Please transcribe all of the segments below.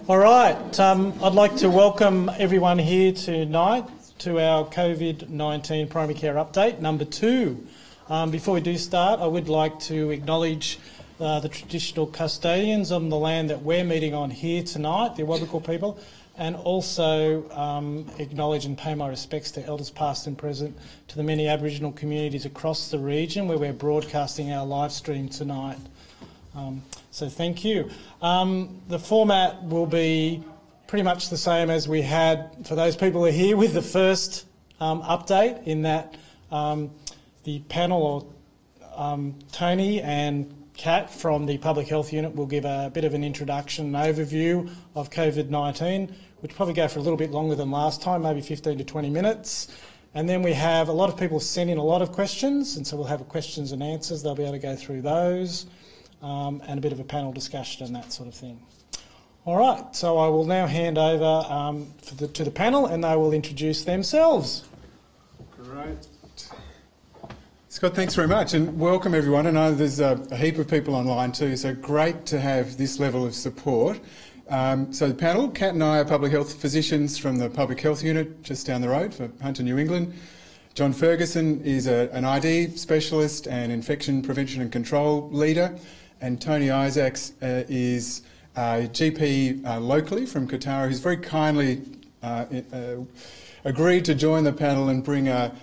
All right, I'd like to welcome everyone here tonight to our COVID-19 primary care update, number 2. Before we do start, I would like to acknowledge the traditional custodians on the land that we're meeting on here tonight, the Awabakal people, and also acknowledge and pay my respects to elders past and present, to the many Aboriginal communities across the region where we're broadcasting our live stream tonight. So thank you. The format will be pretty much the same as we had for those people who are here with the first update, in that the panel, or Tony and Kat from the Public Health Unit, will give a bit of an introduction and overview of COVID-19, which will probably go for a little bit longer than last time, maybe 15 to 20 minutes. And then we have a lot of people send in a lot of questions, and so we'll have questions and answers. They'll be able to go through those, and a bit of a panel discussion and that sort of thing. All right, so I will now hand over to the panel, and they will introduce themselves. Great. Scott, thanks very much, and welcome everyone. I know there's a heap of people online too, so great to have this level of support. So the panel, Kat and I are public health physicians from the Public Health Unit just down the road for Hunter, New England. John Ferguson is an ID specialist and infection prevention and control leader, and Tony Isaacs is a GP locally from Katara, who's very kindly agreed to join the panel and bring a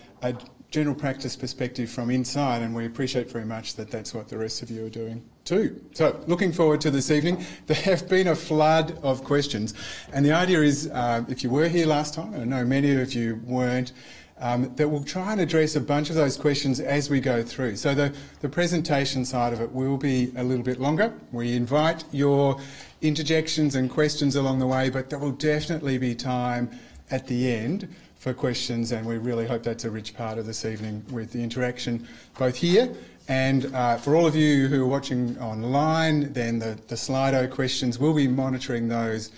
general practice perspective from inside, and we appreciate very much that that's what the rest of you are doing too. So looking forward to this evening. There have been a flood of questions, and the idea is, if you were here last time, and I know many of you weren't, that we'll try and address a bunch of those questions as we go through. So the presentation side of it will be a little bit longer. We invite your interjections and questions along the way, but there will definitely be time at the end for questions, and we really hope that's a rich part of this evening with the interaction both here and for all of you who are watching online. Then the Slido questions, we'll be monitoring those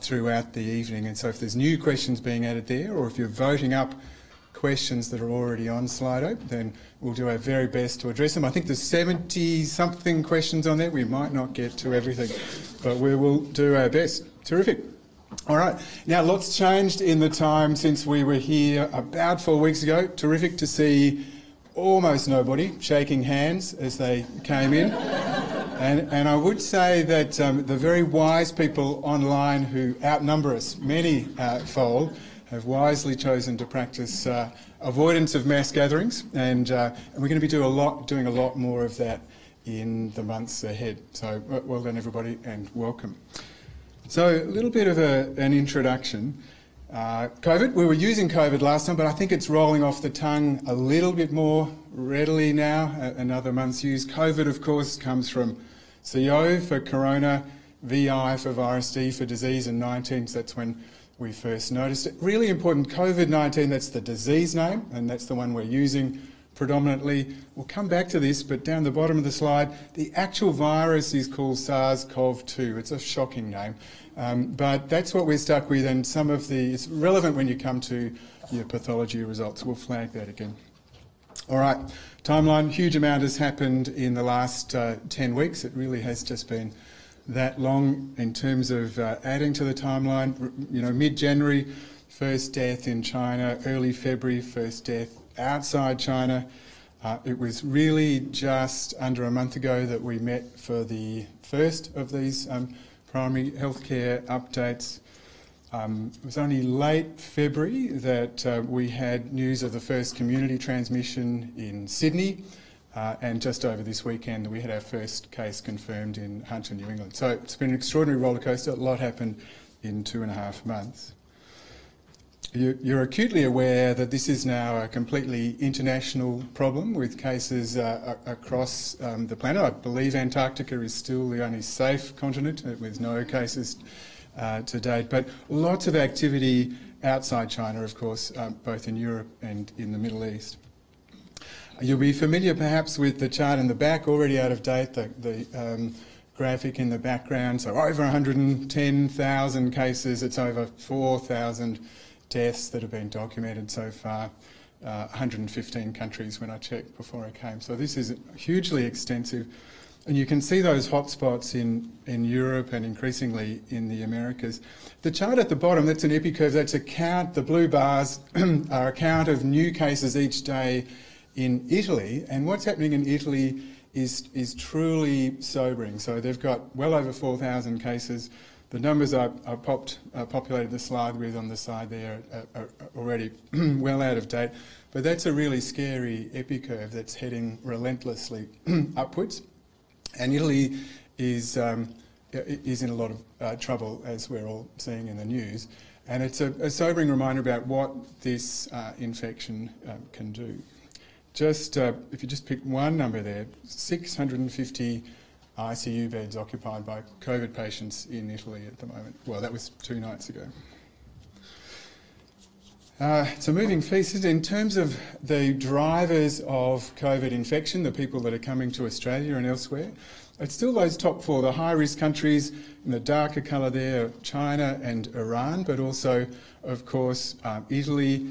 throughout the evening, and so if there's new questions being added there, or if you're voting up questions that are already on Slido, then we'll do our very best to address them. I think there's 70-something questions on there. We might not get to everything, but we will do our best. Terrific. All right. Now, lots changed in the time since we were here about 4 weeks ago. Terrific to see almost nobody shaking hands as they came in. And I would say that the very wise people online, who outnumber us many-fold, have wisely chosen to practice avoidance of mass gatherings, and we're going to be doing a lot more of that in the months ahead. So well done, everybody, and welcome. So a little bit of an introduction. COVID, we were using COVID last time, but I think it's rolling off the tongue a little bit more readily now, another month's use. COVID, of course, comes from CO for corona, VI for virus, D for disease, and 19, so that's when we first noticed it. Really important, COVID-19, that's the disease name, and that's the one we're using predominantly. We'll come back to this, but down the bottom of the slide, the actual virus is called SARS-CoV-2. It's a shocking name, but that's what we're stuck with, and it's relevant when you come to your pathology results. We'll flag that again. All right, timeline, huge amount has happened in the last 10 weeks. It really has just been that long in terms of adding to the timeline. You know, mid-January, first death in China, early February, first death outside China. It was really just under a month ago that we met for the first of these primary healthcare updates. It was only late February that we had news of the first community transmission in Sydney, and just over this weekend we had our first case confirmed in Hunter, New England. So it's been an extraordinary rollercoaster. A lot happened in 2.5 months. You're acutely aware that this is now a completely international problem with cases across the planet. I believe Antarctica is still the only safe continent with no cases to date, but lots of activity outside China, of course, both in Europe and in the Middle East. You'll be familiar perhaps with the chart in the back, already out of date, the graphic in the background. So over 110,000 cases, it's over 4,000 deaths that have been documented so far. 115 countries when I checked before I came. So this is hugely extensive. And you can see those hotspots in Europe and increasingly in the Americas. The chart at the bottom, that's an epicurve, that's a count, the blue bars are a count of new cases each day in Italy. And what's happening in Italy is truly sobering. So they've got well over 4,000 cases. The numbers I populated the slide with on the side there are already well out of date. But that's a really scary epicurve that's heading relentlessly upwards. And Italy is in a lot of trouble, as we're all seeing in the news. And it's a sobering reminder about what this infection can do. Just if you just pick one number there, 650 ICU beds occupied by COVID patients in Italy at the moment. Well, that was 2 nights ago. So moving feast, in terms of the drivers of COVID infection, the people that are coming to Australia and elsewhere, it's still those top 4, the high-risk countries in the darker colour there, China and Iran, but also, of course, Italy,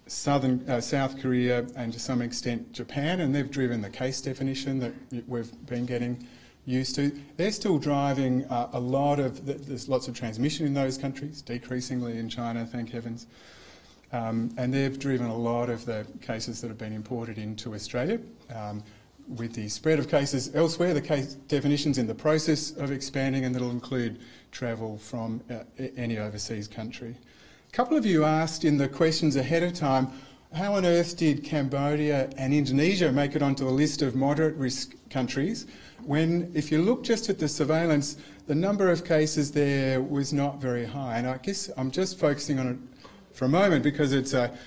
South Korea and to some extent Japan, and they've driven the case definition that we've been getting used to. They're still driving a lot of, there's lots of transmission in those countries, decreasingly in China, thank heavens. And they've driven a lot of the cases that have been imported into Australia. With the spread of cases elsewhere, the case definition's in the process of expanding, and that'll include travel from any overseas country. A couple of you asked in the questions ahead of time, how on earth did Cambodia and Indonesia make it onto a list of moderate risk countries when, if you look just at the surveillance, the number of cases there was not very high? And I guess I'm just focusing on it for a moment because it's a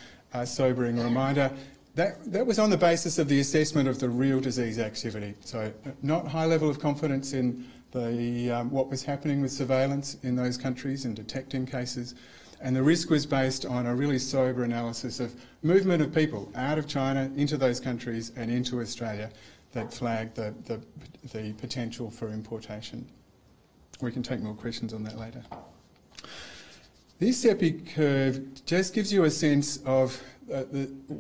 sobering reminder. That was on the basis of the assessment of the real disease activity. So not high level of confidence in what was happening with surveillance in those countries and detecting cases. And the risk was based on a really sober analysis of movement of people out of China into those countries and into Australia that flagged the potential for importation. We can take more questions on that later. This epic curve just gives you a sense of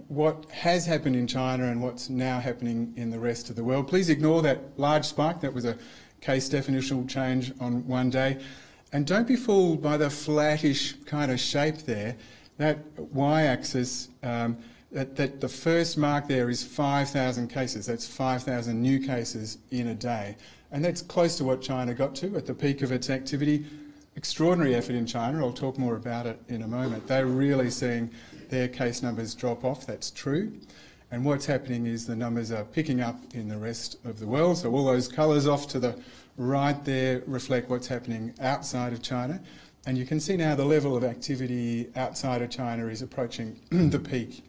what has happened in China and what's now happening in the rest of the world. Please ignore that large spike. That was a case definitional change on one day. And don't be fooled by the flattish kind of shape there. That y-axis, that the first mark there is 5,000 cases. That's 5,000 new cases in a day. And that's close to what China got to at the peak of its activity. Extraordinary effort in China. I'll talk more about it in a moment. They're really seeing their case numbers drop off. That's true. And what's happening is the numbers are picking up in the rest of the world. So all those colours off to the right there reflect what's happening outside of China. And you can see now the level of activity outside of China is approaching the peak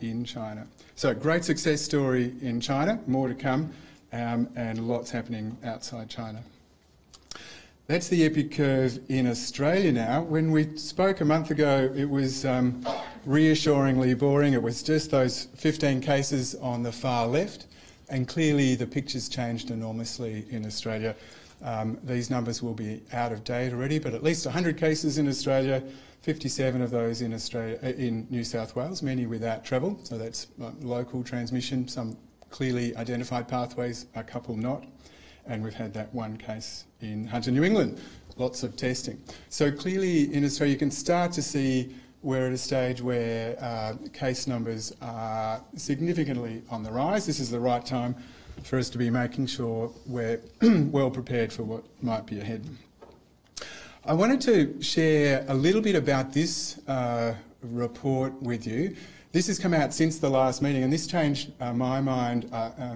in China. So great success story in China, more to come, and lots happening outside China. That's the epic curve in Australia now. When we spoke a month ago, it was reassuringly boring. It was just those 15 cases on the far left, and clearly the picture's changed enormously in Australia. These numbers will be out of date already, but at least 100 cases in Australia, 57 of those in in New South Wales, many without travel, so that's local transmission, some clearly identified pathways, a couple not. And we've had that one case in Hunter, New England, lots of testing. So clearly in Australia you can start to see we're at a stage where case numbers are significantly on the rise. This is the right time for us to be making sure we're well prepared for what might be ahead. I wanted to share a little bit about this report with you. This has come out since the last meeting, and this changed my mind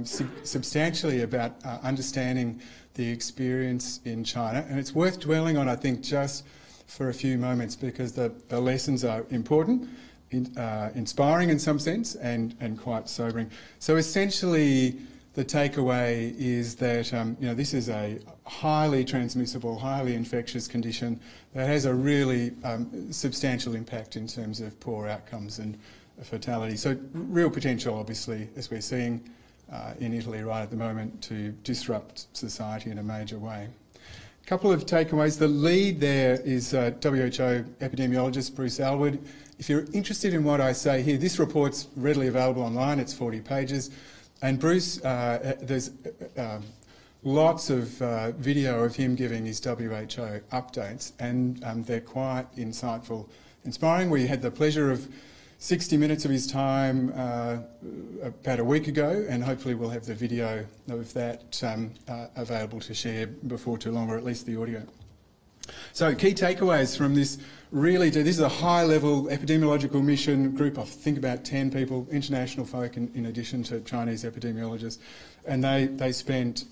substantially about understanding the experience in China. And it's worth dwelling on, I think, just for a few moments, because the lessons are important, inspiring in some sense, and quite sobering. So essentially, the takeaway is that this is a highly transmissible, highly infectious condition that has a really substantial impact in terms of poor outcomes and fatality. So real potential, obviously, as we're seeing in Italy right at the moment, to disrupt society in a major way. Couple of takeaways. The lead there is WHO epidemiologist Bruce Alwood. If you're interested in what I say here, this report's readily available online. It's 40 pages. And Bruce, there's lots of video of him giving his WHO updates, and they're quite insightful, inspiring. We had the pleasure of 60 minutes of his time about a week ago, and hopefully we'll have the video of that available to share before too long, or at least the audio. So key takeaways from this this is a high-level epidemiological mission group of, I think, about 10 people, international folk in addition to Chinese epidemiologists, and they spent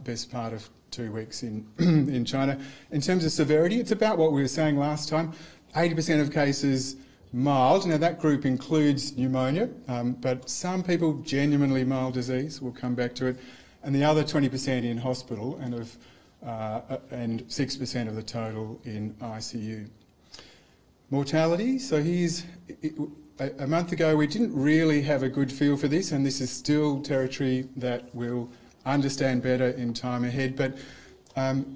best part of 2 weeks in China. In terms of severity, it's about what we were saying last time, 80% of cases mild. Now that group includes pneumonia, but some people genuinely mild disease, we'll come back to it, and the other 20% in hospital, and 6% of the total in ICU. Mortality, so a month ago we didn't really have a good feel for this, and this is still territory that we'll understand better in time ahead, but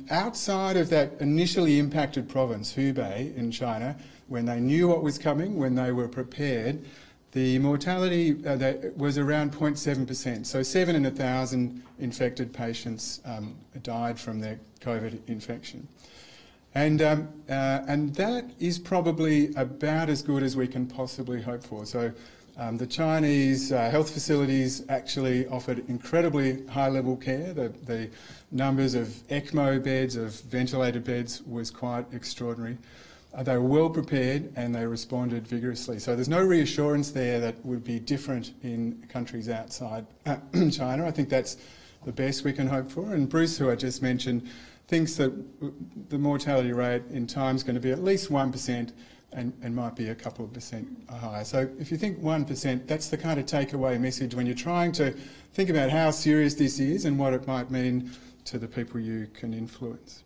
outside of that initially impacted province, Hubei in China, when they knew what was coming, when they were prepared, the mortality that was around 0.7%. So 7 in 1,000 infected patients died from their COVID infection. And that is probably about as good as we can possibly hope for. So the Chinese health facilities actually offered incredibly high-level care. The numbers of ECMO beds, of ventilated beds, was quite extraordinary. They were well prepared and they responded vigorously. So there's no reassurance there that would be different in countries outside China. I think that's the best we can hope for. And Bruce, who I just mentioned, thinks that the mortality rate in time is going to be at least 1% and might be a couple of percent higher. So if you think 1%, that's the kind of takeaway message when you're trying to think about how serious this is and what it might mean to the people you can influence.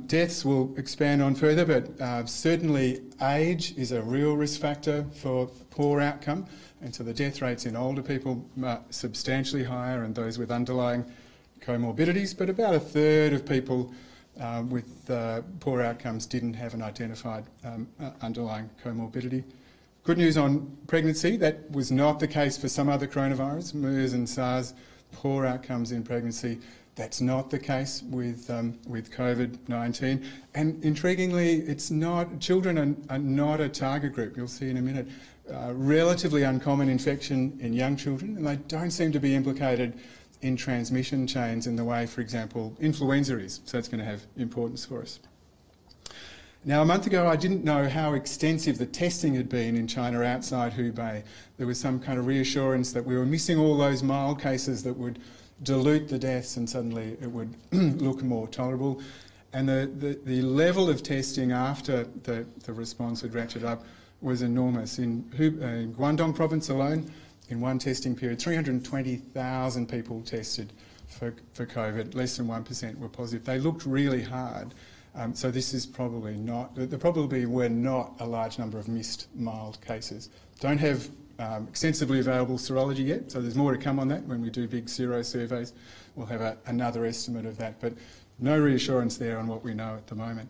Deaths we'll expand on further, but certainly age is a real risk factor for poor outcome, and so the death rates in older people are substantially higher and those with underlying comorbidities, but about a third of people with poor outcomes didn't have an identified underlying comorbidity. Good news on pregnancy, that was not the case for some other coronavirus, MERS and SARS, poor outcomes in pregnancy. That's not the case with COVID-19. And intriguingly, it's not, children are not a target group. You'll see in a minute. Relatively uncommon infection in young children, and they don't seem to be implicated in transmission chains in the way, for example, influenza is. So it's going to have importance for us. Now, a month ago, I didn't know how extensive the testing had been in China outside Hubei. There was some kind of reassurance that we were missing all those mild cases that would dilute the deaths and suddenly it would look more tolerable. And the level of testing after the response had ratcheted up was enormous. In Guangdong province alone, in one testing period, 320,000 people tested for COVID. Less than 1% were positive. They looked really hard. So this is probably not, there probably were not a large number of missed mild cases. Don't have extensively available serology yet, so there's more to come on that. When we do big sero surveys, we'll have another estimate of that, but no reassurance there on what we know at the moment.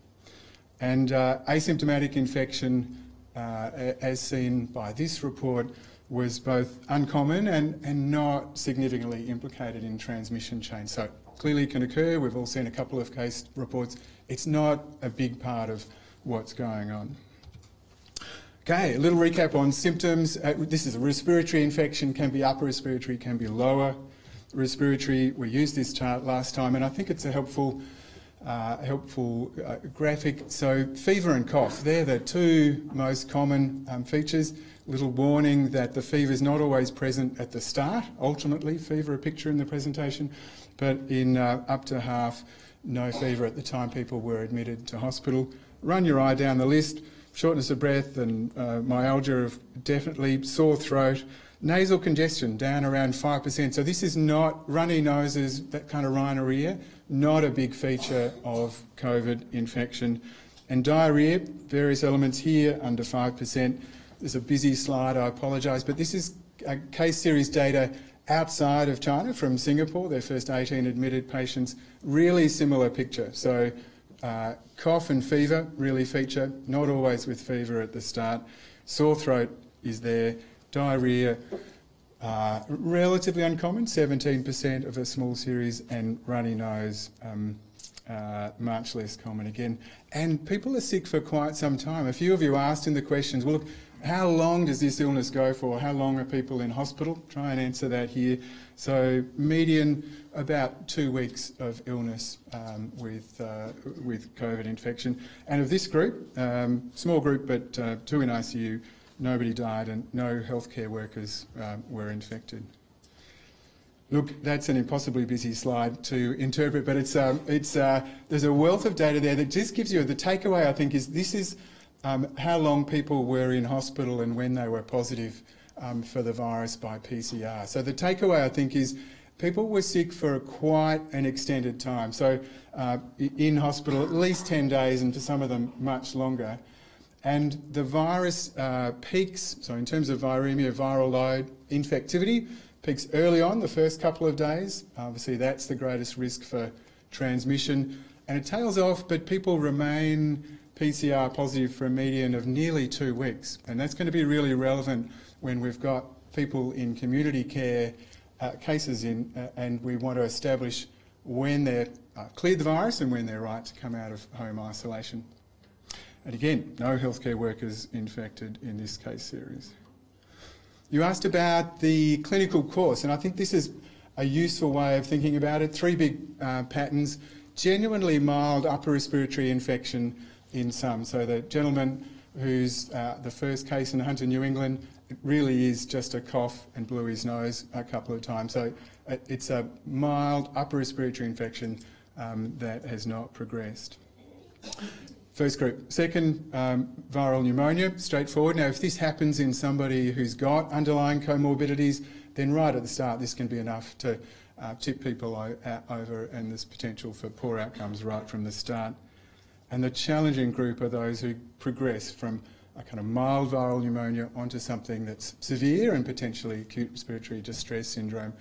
And asymptomatic infection, as seen by this report, was both uncommon and not significantly implicated in transmission chains. So clearly can occur. We've all seen a couple of case reports. It's not a big part of what's going on. Okay, a little recap on symptoms. This is a respiratory infection, can be upper respiratory, can be lower respiratory. We used this chart last time, and I think it's a helpful graphic. So fever and cough, they're the two most common features. Little warning that the fever is not always present at the start. Ultimately, fever a picture in the presentation, but in up to half, no fever at the time people were admitted to hospital. Run your eye down the list. Shortness of breath and myalgia, definitely. Sore throat. Nasal congestion, down around 5%. So this is not runny noses, that kind of rhinorrhea, not a big feature of COVID infection. And diarrhoea, various elements here, under 5%. There's a busy slide, I apologise, but this is case series data outside of China from Singapore, their first 18 admitted patients, really similar picture. So cough and fever really feature, not always with fever at the start. Sore throat is there. Diarrhoea, relatively uncommon, 17% of a small series, and runny nose, much less common again. And people are sick for quite some time. A few of you asked in the questions, well, look, how long does this illness go for? How long are people in hospital? Try and answer that here. So median, about 2 weeks of illness with COVID infection. And of this group, small group, but 2 in ICU, nobody died and no healthcare workers were infected. Look, that's an impossibly busy slide to interpret, but there's a wealth of data there that just gives you, the takeaway I think is this is how long people were in hospital and when they were positive for the virus by PCR. So the takeaway I think is people were sick for quite an extended time. So in hospital at least 10 days and for some of them much longer. And the virus peaks, so in terms of viremia, viral load, infectivity, peaks early on, the first couple of days. Obviously that's the greatest risk for transmission. And it tails off, but people remain PCR positive for a median of nearly 2 weeks. And that's going to be really relevant when we've got people in community care cases in, and we want to establish when they're cleared the virus and when they're right to come out of home isolation. And again, no healthcare workers infected in this case series. You asked about the clinical course, and I think this is a useful way of thinking about it. 3 big patterns: genuinely mild upper respiratory infection in some. So the gentleman who's the first case in Hunter, New England, it really is just a cough and blew his nose a couple of times. So it's a mild upper respiratory infection that has not progressed. First group. Second, viral pneumonia, straightforward. Now, if this happens in somebody who's got underlying comorbidities, then right at the start this can be enough to tip people over, and there's potential for poor outcomes right from the start. And the challenging group are those who progress from a kind of mild viral pneumonia onto something that's severe and potentially acute respiratory distress syndrome.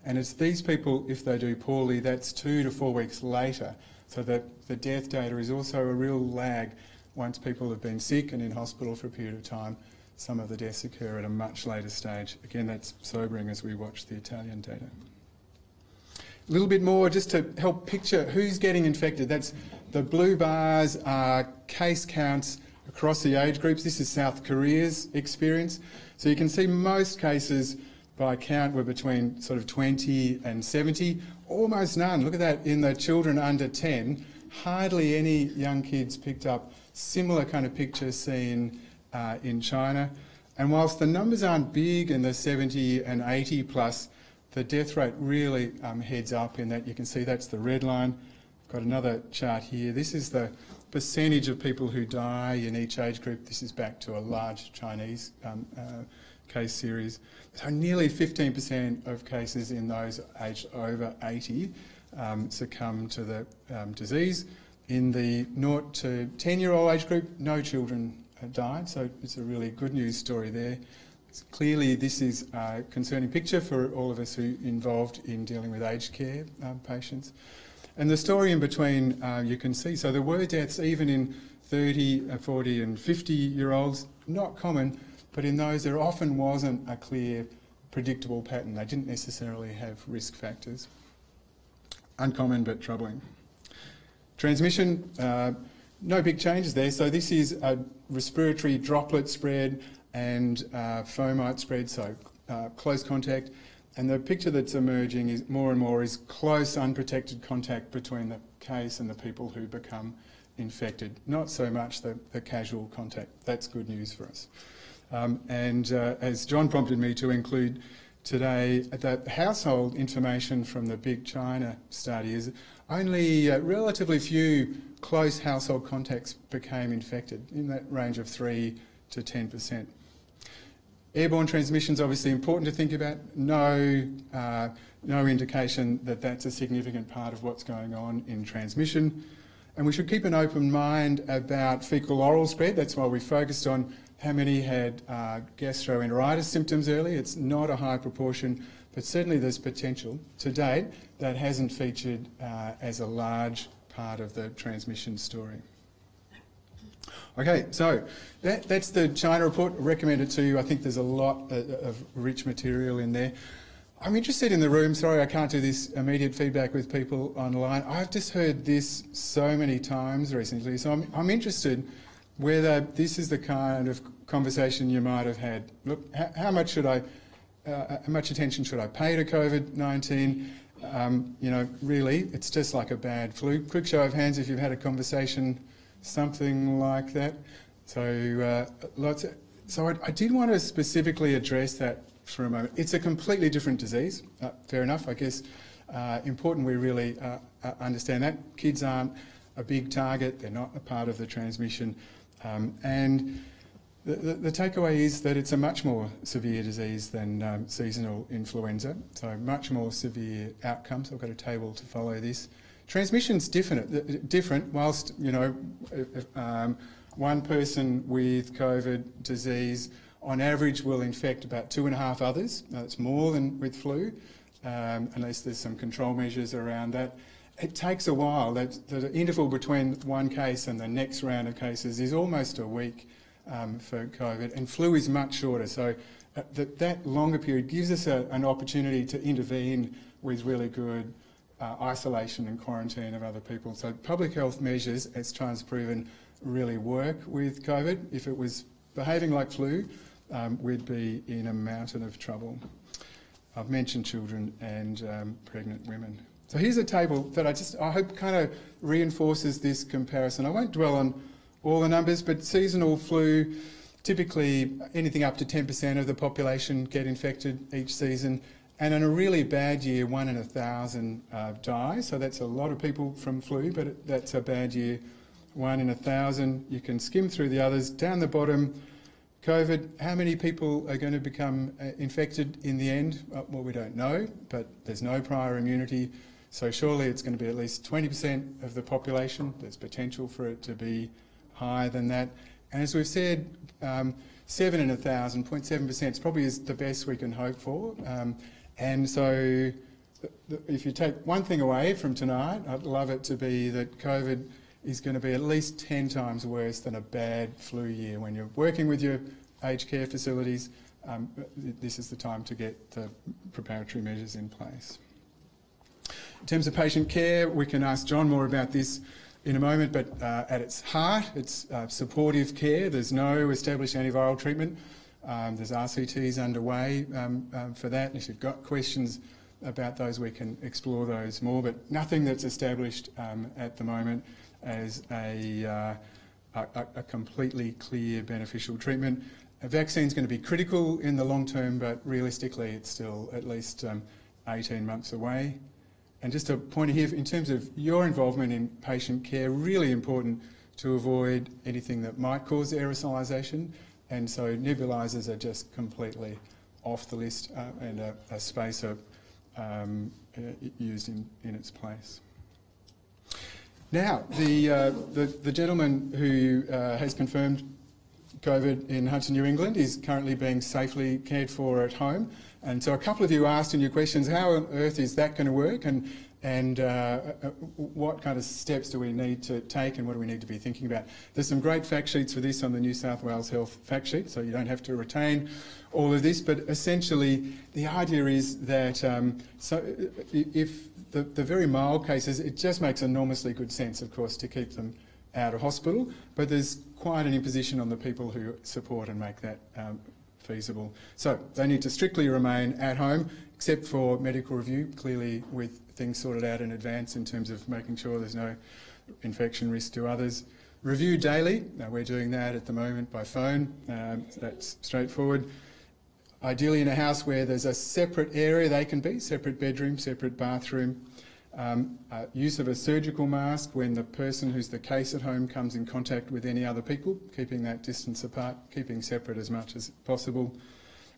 And it's these people, if they do poorly, that's 2 to 4 weeks later. So that the death data is also a real lag. Once people have been sick and in hospital for a period of time, some of the deaths occur at a much later stage. Again, that's sobering as we watch the Italian data. A little bit more just to help picture who's getting infected. That's the blue bars are case counts across the age groups. This is South Korea's experience. So you can see most cases by count were between sort of 20 and 70. Almost none. Look at that in the children under 10. Hardly any young kids picked up similar kind of picture seen in China. And whilst the numbers aren't big in the 70 and 80 plus, the death rate really heads up in that. You can see that's the red line. I've got another chart here. This is the percentage of people who die in each age group. This is back to a large Chinese case series. So nearly 15% of cases in those aged over 80 succumb to the disease. In the 0 to 10-year-old age group, no children died, so it's a really good news story there. Clearly this is a concerning picture for all of us who are involved in dealing with aged care patients. And the story in between you can see, so there were deaths even in 30, 40 and 50-year-olds, not common, but in those there often wasn't a clear predictable pattern. They didn't necessarily have risk factors. Uncommon but troubling. Transmission, no big changes there. So this is a respiratory droplet spread and fomite spread, so close contact. And the picture that's emerging is more and more is close unprotected contact between the case and the people who become infected. Not so much the casual contact. That's good news for us. As John prompted me to include today, the household information from the big China study is only relatively few close household contacts became infected, in that range of 3 to 10%. Airborne transmission is obviously important to think about. No indication that that's a significant part of what's going on in transmission. And we should keep an open mind about fecal-oral spread. That's why we focused on how many had gastroenteritis symptoms early. It's not a high proportion, but certainly there's potential. To date, that hasn't featured as a large part of the transmission story. Okay, so that's the China report. I recommend it to you. I think there's a lot of rich material in there. I'm interested in the room. Sorry, I can't do this immediate feedback with people online. I've just heard this so many times recently, so I'm interested whether this is the kind of conversation you might have had. Look, how much attention should I pay to COVID-19? You know, really, it's just like a bad flu. Quick show of hands if you've had a conversation, something like that. So, I did want to specifically address that for a moment. It's a completely different disease. Fair enough, I guess. Important we really understand that. Kids aren't a big target. They're not a part of the transmission. And the takeaway is that it's a much more severe disease than seasonal influenza, so much more severe outcomes. I've got a table to follow this. Transmission's different whilst, you know, one person with COVID disease on average will infect about 2.5 others. That's more than with flu, unless there's some control measures around that. It takes a while. The interval between one case and the next round of cases is almost a week for COVID, and flu is much shorter. So that longer period gives us an opportunity to intervene with really good isolation and quarantine of other people. So public health measures, as trials proven, really work with COVID. If it was behaving like flu, we'd be in a mountain of trouble. I've mentioned children and pregnant women. So here's a table that I hope kind of reinforces this comparison. I won't dwell on all the numbers, but seasonal flu, typically anything up to 10% of the population get infected each season. And in a really bad year, 1 in 1,000 die. So that's a lot of people from flu, but that's a bad year, 1 in 1,000. You can skim through the others. Down the bottom, COVID, how many people are going to become infected in the end? Well, we don't know, but there's no prior immunity. So surely it's going to be at least 20% of the population. There's potential for it to be higher than that. And as we've said, 7 in 1,000, 0.7% probably is the best we can hope for. And so if you take one thing away from tonight, I'd love it to be that COVID is going to be at least 10 times worse than a bad flu year. When you're working with your aged care facilities, this is the time to get the preparatory measures in place. In terms of patient care, we can ask John more about this in a moment, but at its heart, it's supportive care. There's no established antiviral treatment. There's RCTs underway for that. And if you've got questions about those, we can explore those more, but nothing that's established at the moment as a completely clear beneficial treatment. A vaccine's going to be critical in the long term, but realistically it's still at least 18 months away. And just a point here, in terms of your involvement in patient care, really important to avoid anything that might cause aerosolisation. And so nebulizers are just completely off the list and a spacer used in its place. Now, the gentleman who has confirmed COVID in Hunter, New England is currently being safely cared for at home. And so a couple of you asked in your questions, how on earth is that going to work? And what kind of steps do we need to take and what do we need to be thinking about? There's some great fact sheets for this on the New South Wales Health fact sheet, so you don't have to retain all of this, but essentially the idea is that if the very mild cases, it just makes enormously good sense, of course, to keep them out of hospital, but there's quite an imposition on the people who support and make that feasible. So they need to strictly remain at home, except for medical review, clearly with things sorted out in advance in terms of making sure there's no infection risk to others. Review daily. Now we're doing that at the moment by phone. That's straightforward. Ideally in a house where there's a separate area they can be, separate bedroom, separate bathroom. Use of a surgical mask when the person who's the case at home comes in contact with any other people, keeping that distance apart, keeping separate as much as possible.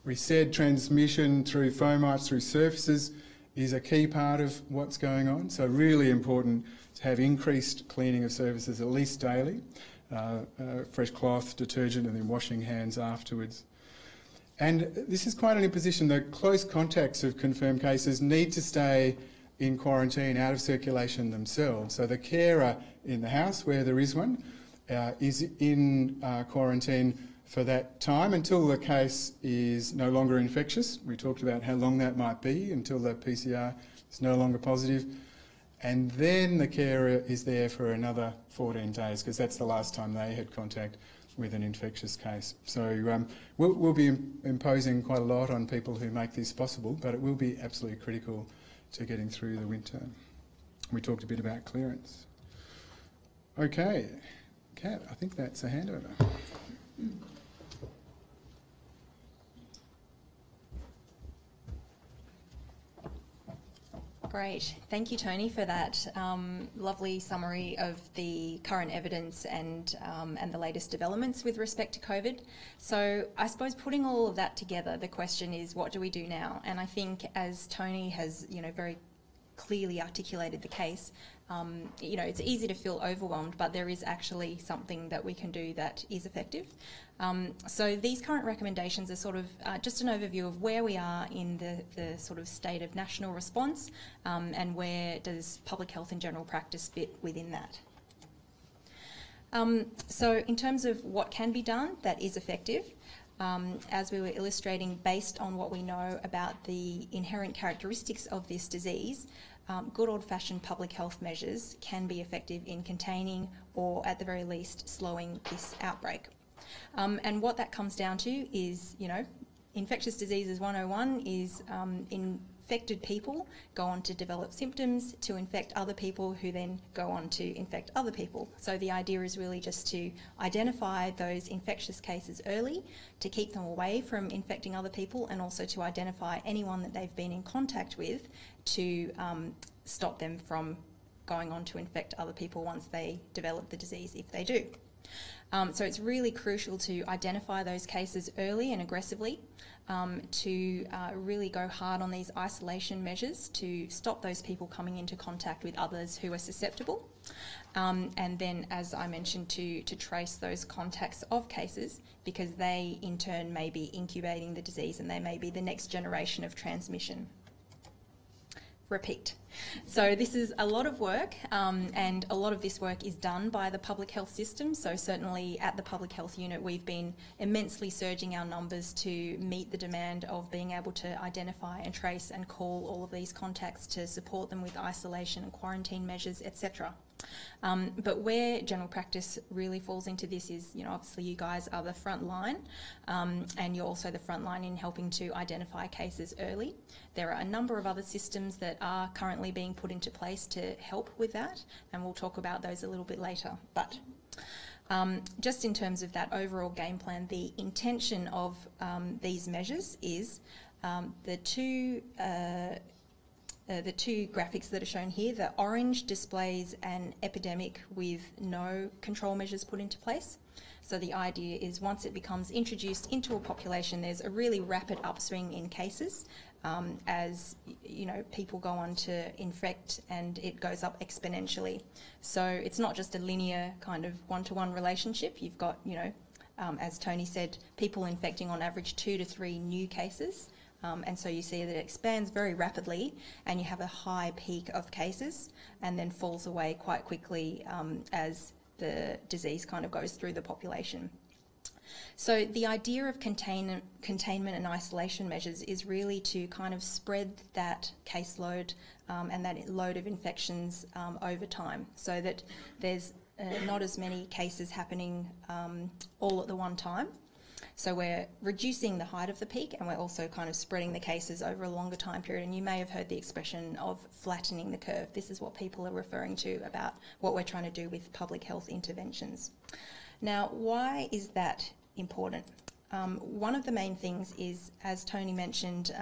We said transmission through fomites, through surfaces, is a key part of what's going on. So really important to have increased cleaning of surfaces at least daily, fresh cloth, detergent, and then washing hands afterwards. And this is quite an imposition. The close contacts of confirmed cases need to stay in quarantine, out of circulation themselves. So the carer in the house, where there is one, is in quarantine for that time until the case is no longer infectious. We talked about how long that might be until the PCR is no longer positive. And then the carer is there for another 14 days because that's the last time they had contact with an infectious case. So we'll be imposing quite a lot on people who make this possible, but it will be absolutely critical to getting through the winter. We talked a bit about clearance. Okay, Kat, I think that's a handover. Great. Thank you, Tony, for that lovely summary of the current evidence and the latest developments with respect to COVID. So I suppose putting all of that together, the question is, what do we do now? And I think as Tony has, very clearly articulated the case, it's easy to feel overwhelmed, but there is actually something that we can do that is effective. So these current recommendations are sort of just an overview of where we are in the sort of state of national response and where does public health and general practice fit within that. So in terms of what can be done that is effective, as we were illustrating, based on what we know about the inherent characteristics of this disease, good old-fashioned public health measures can be effective in containing or, at the very least, slowing this outbreak. And what that comes down to is, infectious diseases 101 is infected people go on to develop symptoms to infect other people who then go on to infect other people. So the idea is really just to identify those infectious cases early, to keep them away from infecting other people, and also to identify anyone that they've been in contact with to stop them from going on to infect other people once they develop the disease, if they do. So it's really crucial to identify those cases early and aggressively, to really go hard on these isolation measures to stop those people coming into contact with others who are susceptible, and then, as I mentioned, to trace those contacts of cases, because they in turn may be incubating the disease and they may be the next generation of transmission. Repeat. So this is a lot of work, and a lot of this work is done by the public health system. So certainly at the public health unit, we've been immensely surging our numbers to meet the demand of being able to identify and trace and call all of these contacts to support them with isolation and quarantine measures, etc. But where general practice really falls into this is, obviously you guys are the front line, and you're also the front line in helping to identify cases early. There are a number of other systems that are currently being put into place to help with that, and we'll talk about those a little bit later. But just in terms of that overall game plan, the intention of these measures is the two graphics that are shown here. The orange displays an epidemic with no control measures put into place. So the idea is once it becomes introduced into a population, there's a really rapid upswing in cases as people go on to infect, and it goes up exponentially. So it's not just a linear kind of one-to-one relationship. You've got, as Tony said, people infecting on average 2 to 3 new cases. And so you see that it expands very rapidly, and you have a high peak of cases and then falls away quite quickly as the disease kind of goes through the population. So the idea of containment and isolation measures is really to kind of spread that caseload and that load of infections over time, so that there's not as many cases happening all at the one time. So we're reducing the height of the peak, and we're also kind of spreading the cases over a longer time period. And you may have heard the expression of flattening the curve. This is what people are referring to about what we're trying to do with public health interventions. Now, why is that important? One of the main things is, as Tony mentioned,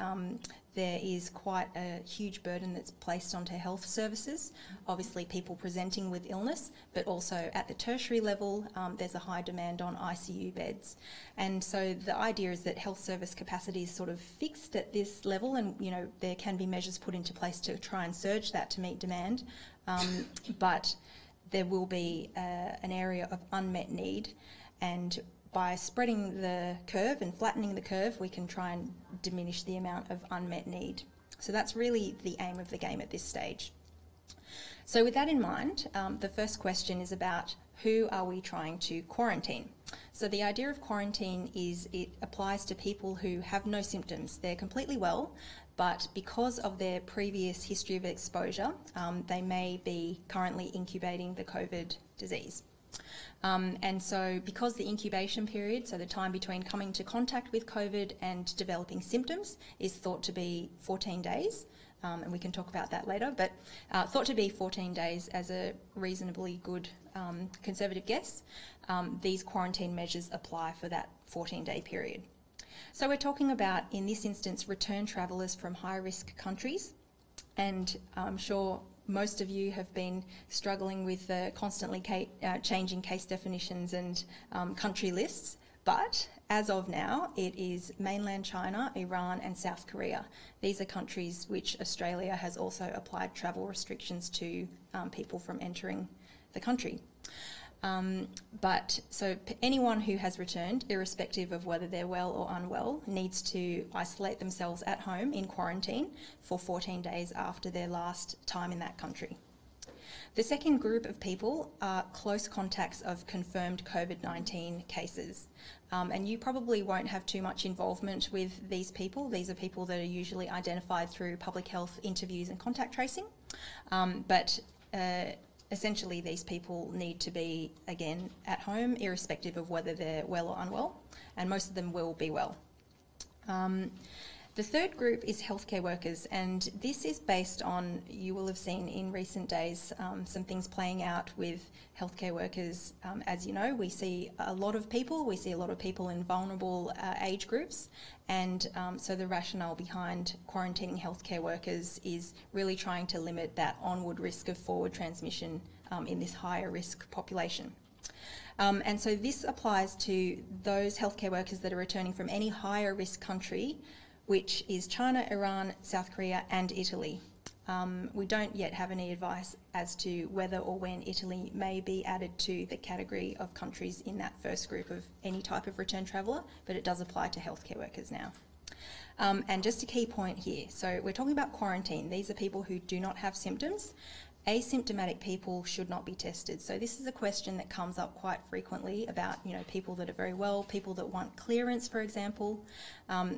there is quite a huge burden that's placed onto health services. Obviously, people presenting with illness, but also at the tertiary level, there's a high demand on ICU beds. And so the idea is that health service capacity is sort of fixed at this level, and there can be measures put into place to try and surge that to meet demand, but there will be an area of unmet need. And by spreading the curve and flattening the curve, we can try and diminish the amount of unmet need. So that's really the aim of the game at this stage. So with that in mind, the first question is about who are we trying to quarantine? So the idea of quarantine is it applies to people who have no symptoms. They're completely well, but because of their previous history of exposure, they may be currently incubating the COVID disease. And so because the incubation period, so the time between coming to contact with COVID and developing symptoms, is thought to be 14 days, and we can talk about that later, but thought to be 14 days as a reasonably good conservative guess, these quarantine measures apply for that 14-day period. So we're talking about, in this instance, return travellers from high-risk countries, and I'm sure most of you have been struggling with the constantly changing case definitions and country lists, but as of now, it is mainland China, Iran and South Korea. These are countries which Australia has also applied travel restrictions to people from entering the country. So anyone who has returned, irrespective of whether they're well or unwell, needs to isolate themselves at home in quarantine for 14 days after their last time in that country. The second group of people are close contacts of confirmed COVID-19 cases. And you probably won't have too much involvement with these people. These are people that are usually identified through public health interviews and contact tracing. Essentially, these people need to be, again, at home, irrespective of whether they're well or unwell, and most of them will be well. The third group is healthcare workers, and this is based on, you will have seen in recent days, some things playing out with healthcare workers. As you know, we see a lot of people in vulnerable age groups, and so the rationale behind quarantining healthcare workers is really trying to limit that onward risk of forward transmission in this higher risk population. And so this applies to those healthcare workers that are returning from any higher risk country, which is China, Iran, South Korea and Italy. We don't yet have any advice as to whether or when Italy may be added to the category of countries in that first group of any type of return traveller, but it does apply to healthcare workers now. And just a key point here, so we're talking about quarantine. These are people who do not have symptoms. Asymptomatic people should not be tested. So this is a question that comes up quite frequently about, people that are very well, people that want clearance, for example.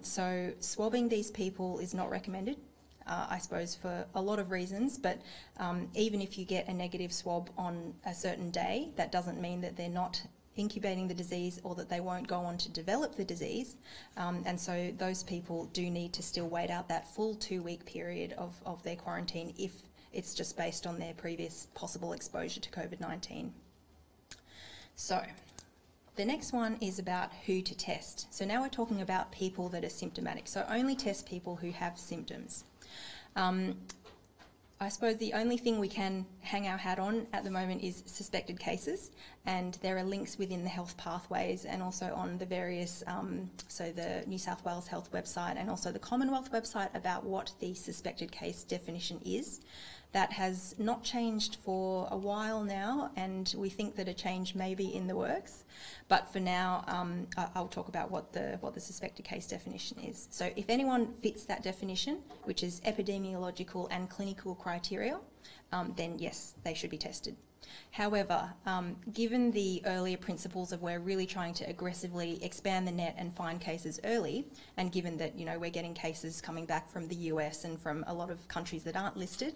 So swabbing these people is not recommended, I suppose, for a lot of reasons, but even if you get a negative swab on a certain day, that doesn't mean that they're not incubating the disease or that they won't go on to develop the disease. And so those people do need to still wait out that full 2-week period of their quarantine if it's just based on their previous possible exposure to COVID-19. So the next one is about who to test. So now we're talking about people that are symptomatic. So only test people who have symptoms. I suppose the only thing we can hang our hat on at the moment is suspected cases, and there are links within the health pathways and also on the various, so the New South Wales Health website and also the Commonwealth website about what the suspected case definition is. That has not changed for a while now, and we think that a change may be in the works. But for now, I'll talk about what the suspected case definition is. So if anyone fits that definition, which is epidemiological and clinical criteria, then yes, they should be tested. However, given the earlier principles of we're really trying to aggressively expand the net and find cases early, and given that we're getting cases coming back from the US and from a lot of countries that aren't listed,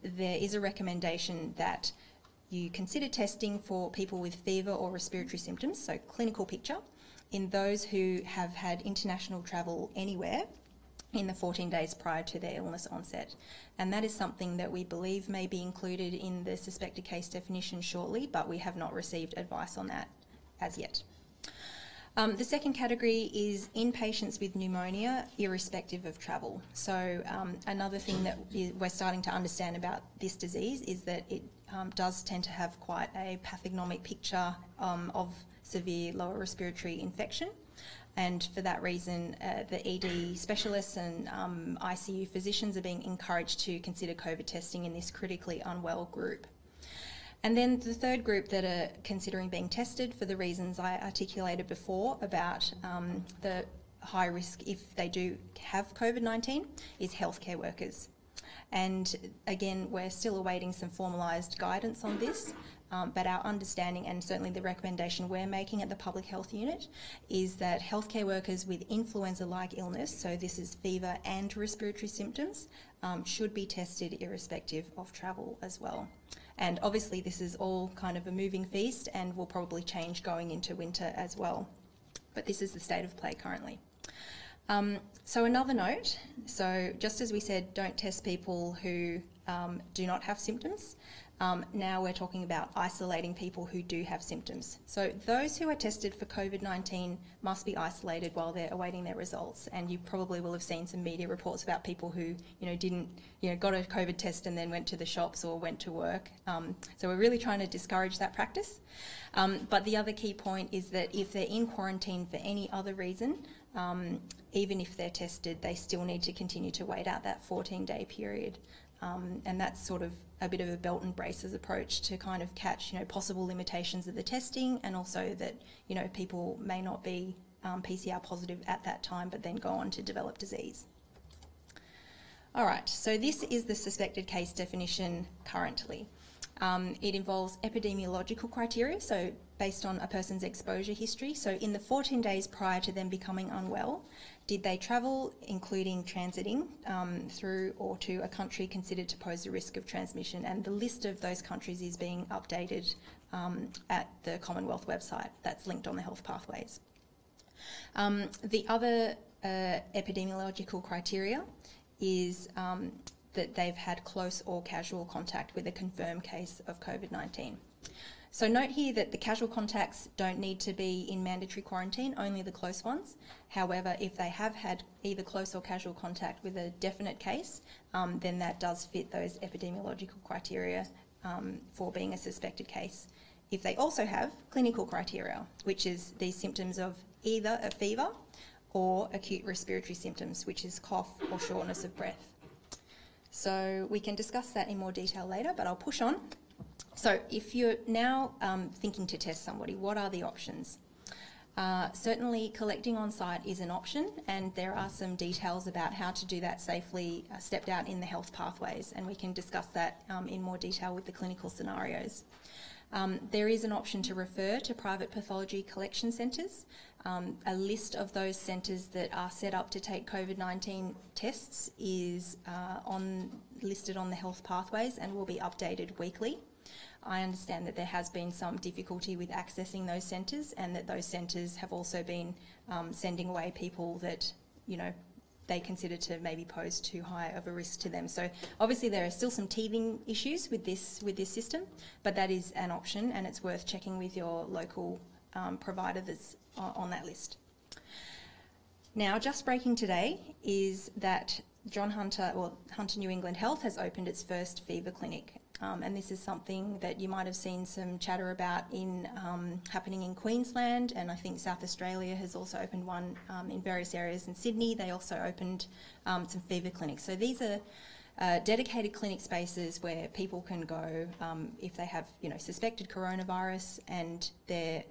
there is a recommendation that you consider testing for people with fever or respiratory symptoms, so clinical picture, in those who have had international travel anywhere in the 14 days prior to their illness onset. And that is something that we believe may be included in the suspected case definition shortly, but we have not received advice on that as yet. The second category is in patients with pneumonia, irrespective of travel. So another thing that we're starting to understand about this disease is that it does tend to have quite a pathognomic picture of severe lower respiratory infection. And for that reason, the ED specialists and ICU physicians are being encouraged to consider COVID testing in this critically unwell group. And then the third group that are considering being tested for the reasons I articulated before about the high risk if they do have COVID-19 is healthcare workers. And again, we're still awaiting some formalised guidance on this, but our understanding and certainly the recommendation we're making at the Public Health Unit is that healthcare workers with influenza-like illness, so this is fever and respiratory symptoms, should be tested irrespective of travel as well. And obviously this is all kind of a moving feast and will probably change going into winter as well. But this is the state of play currently. So another note, so just as we said, don't test people who do not have symptoms. Now we're talking about isolating people who do have symptoms. So those who are tested for COVID-19 must be isolated while they're awaiting their results. And you probably will have seen some media reports about people who, got a COVID test and then went to the shops or went to work. So we're really trying to discourage that practice. But the other key point is that if they're in quarantine for any other reason, even if they're tested, they still need to continue to wait out that 14-day period. And that's sort of a bit of a belt and braces approach to kind of catch, possible limitations of the testing, and also that, people may not be PCR positive at that time, but then go on to develop disease. All right, so this is the suspected case definition currently. It involves epidemiological criteria, so based on a person's exposure history. So in the 14 days prior to them becoming unwell, did they travel, including transiting through or to a country considered to pose a risk of transmission? And the list of those countries is being updated at the Commonwealth website. That's linked on the health pathways. The other epidemiological criteria is that they've had close or casual contact with a confirmed case of COVID-19. So note here that the casual contacts don't need to be in mandatory quarantine, only the close ones. However, if they have had either close or casual contact with a definite case, then that does fit those epidemiological criteria for being a suspected case. If they also have clinical criteria, which is these symptoms of either a fever or acute respiratory symptoms, which is cough or shortness of breath. So we can discuss that in more detail later, but I'll push on. So if you're now thinking to test somebody, what are the options? Certainly collecting on site is an option, and there are some details about how to do that safely stepped out in the health pathways, and we can discuss that in more detail with the clinical scenarios. There is an option to refer to private pathology collection centres. A list of those centres that are set up to take COVID-19 tests is listed on the health pathways and will be updated weekly. I understand that there has been some difficulty with accessing those centres, and that those centres have also been sending away people that, they consider to maybe pose too high of a risk to them. So obviously there are still some teething issues with this system, but that is an option, and it's worth checking with your local provider that's on that list. Now, just breaking today is that Hunter New England Health has opened its first fever clinic. And this is something that you might have seen some chatter about happening in Queensland, and I think South Australia has also opened one in various areas in Sydney. They also opened some fever clinics. So these are dedicated clinic spaces where people can go if they have, suspected coronavirus, and they're,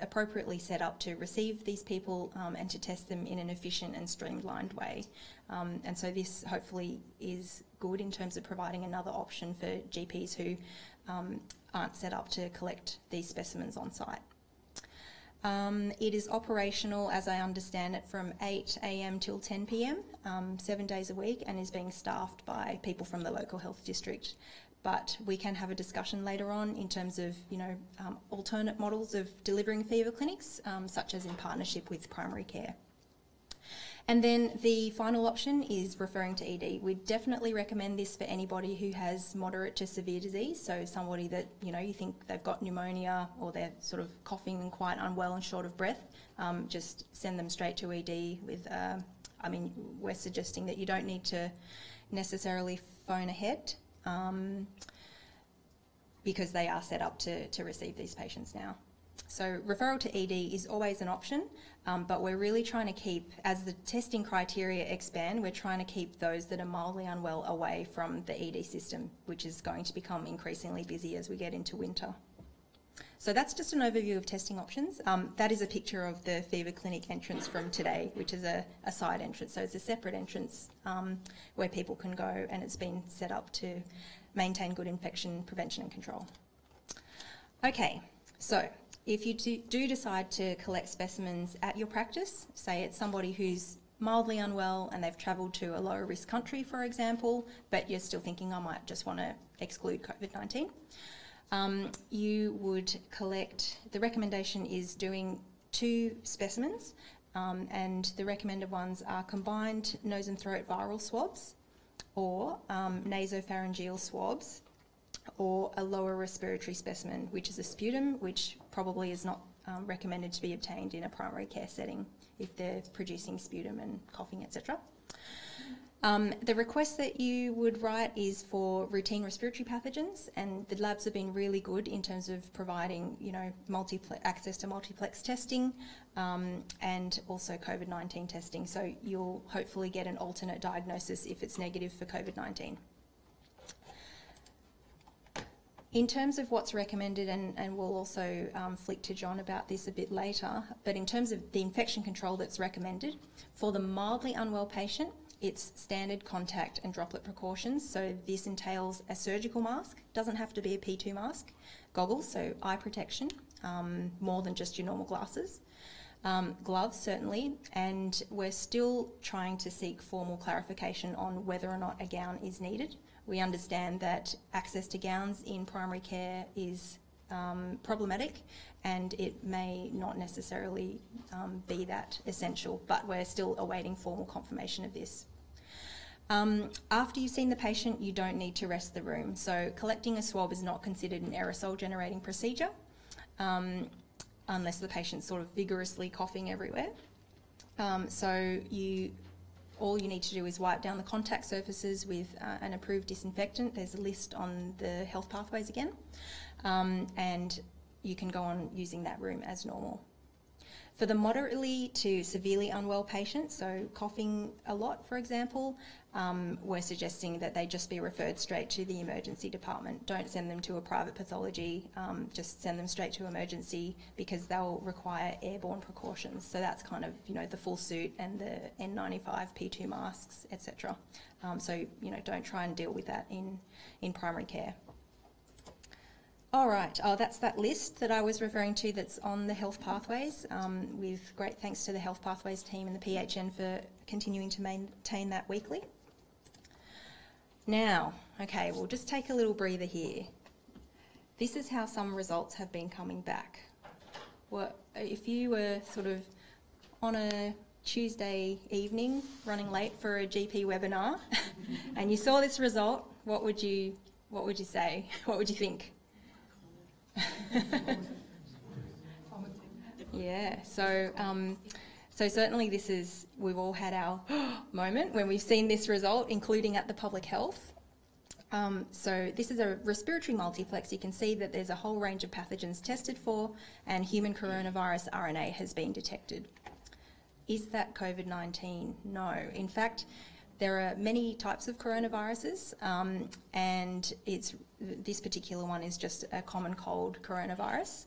appropriately set up to receive these people and to test them in an efficient and streamlined way. And so this hopefully is good in terms of providing another option for GPs who aren't set up to collect these specimens on site. It is operational, as I understand it, from 8 a.m. till 10 p.m, 7 days a week, and is being staffed by people from the local health district. But we can have a discussion later on in terms of, alternate models of delivering fever clinics, such as in partnership with primary care. And then the final option is referring to ED. We definitely recommend this for anybody who has moderate to severe disease. So somebody that, you think they've got pneumonia, or they're sort of coughing and quite unwell and short of breath, just send them straight to ED with, we're suggesting that you don't need to necessarily phone ahead, because they are set up to receive these patients now. So referral to ED is always an option, but we're really trying to keep, as the testing criteria expand, we're trying to keep those that are mildly unwell away from the ED system, which is going to become increasingly busy as we get into winter. So that's just an overview of testing options. That is a picture of the fever clinic entrance from today, which is a side entrance. So it's a separate entrance where people can go, and it's been set up to maintain good infection prevention and control. Okay, so if you do decide to collect specimens at your practice, say it's somebody who's mildly unwell and they've travelled to a lower risk country, for example, but you're still thinking, I might just want to exclude COVID-19, you would collect, the recommendation is doing 2 specimens, and the recommended ones are combined nose and throat viral swabs, or nasopharyngeal swabs, or a lower respiratory specimen, which is a sputum, which probably is not recommended to be obtained in a primary care setting if they're producing sputum and coughing, etc. The request that you would write is for routine respiratory pathogens, and the labs have been really good in terms of providing, you know, access to multiplex testing and also COVID-19 testing. So you'll hopefully get an alternate diagnosis if it's negative for COVID-19. In terms of what's recommended, and we'll also flick to John about this a bit later, but in terms of the infection control that's recommended, for the mildly unwell patient, it's standard contact and droplet precautions. So this entails a surgical mask, doesn't have to be a P2 mask, goggles, so eye protection, more than just your normal glasses, gloves certainly, and we're still trying to seek formal clarification on whether or not a gown is needed. We understand that access to gowns in primary care is problematic, and it may not necessarily be that essential, but we're still awaiting formal confirmation of this. After you've seen the patient, you don't need to rest the room. So collecting a swab is not considered an aerosol generating procedure unless the patient's sort of vigorously coughing everywhere. So all you need to do is wipe down the contact surfaces with an approved disinfectant. There's a list on the health pathways again, and you can go on using that room as normal. For the moderately to severely unwell patients, so coughing a lot, for example, we're suggesting that they just be referred straight to the emergency department. Don't send them to a private pathology, just send them straight to emergency, because they'll require airborne precautions. So that's kind of, you know, the full suit and the N95, P2 masks, etc. So, you know, don't try and deal with that in primary care. All right, that's that list that I was referring to that's on the health pathways, with great thanks to the health pathways team and the PHN for continuing to maintain that weekly. Now, okay, we'll just take a little breather here. This is how some results have been coming back. Well, if you were sort of on a Tuesday evening running late for a GP webinar and you saw this result, what would you say? What would you think? Yeah, so certainly we've all had our moment when we've seen this result, including at the public health. So this is a respiratory multiplex. You can see that there's a whole range of pathogens tested for, and human coronavirus RNA has been detected. Is that COVID-19? No. In fact, there are many types of coronaviruses, and this particular one is just a common cold coronavirus,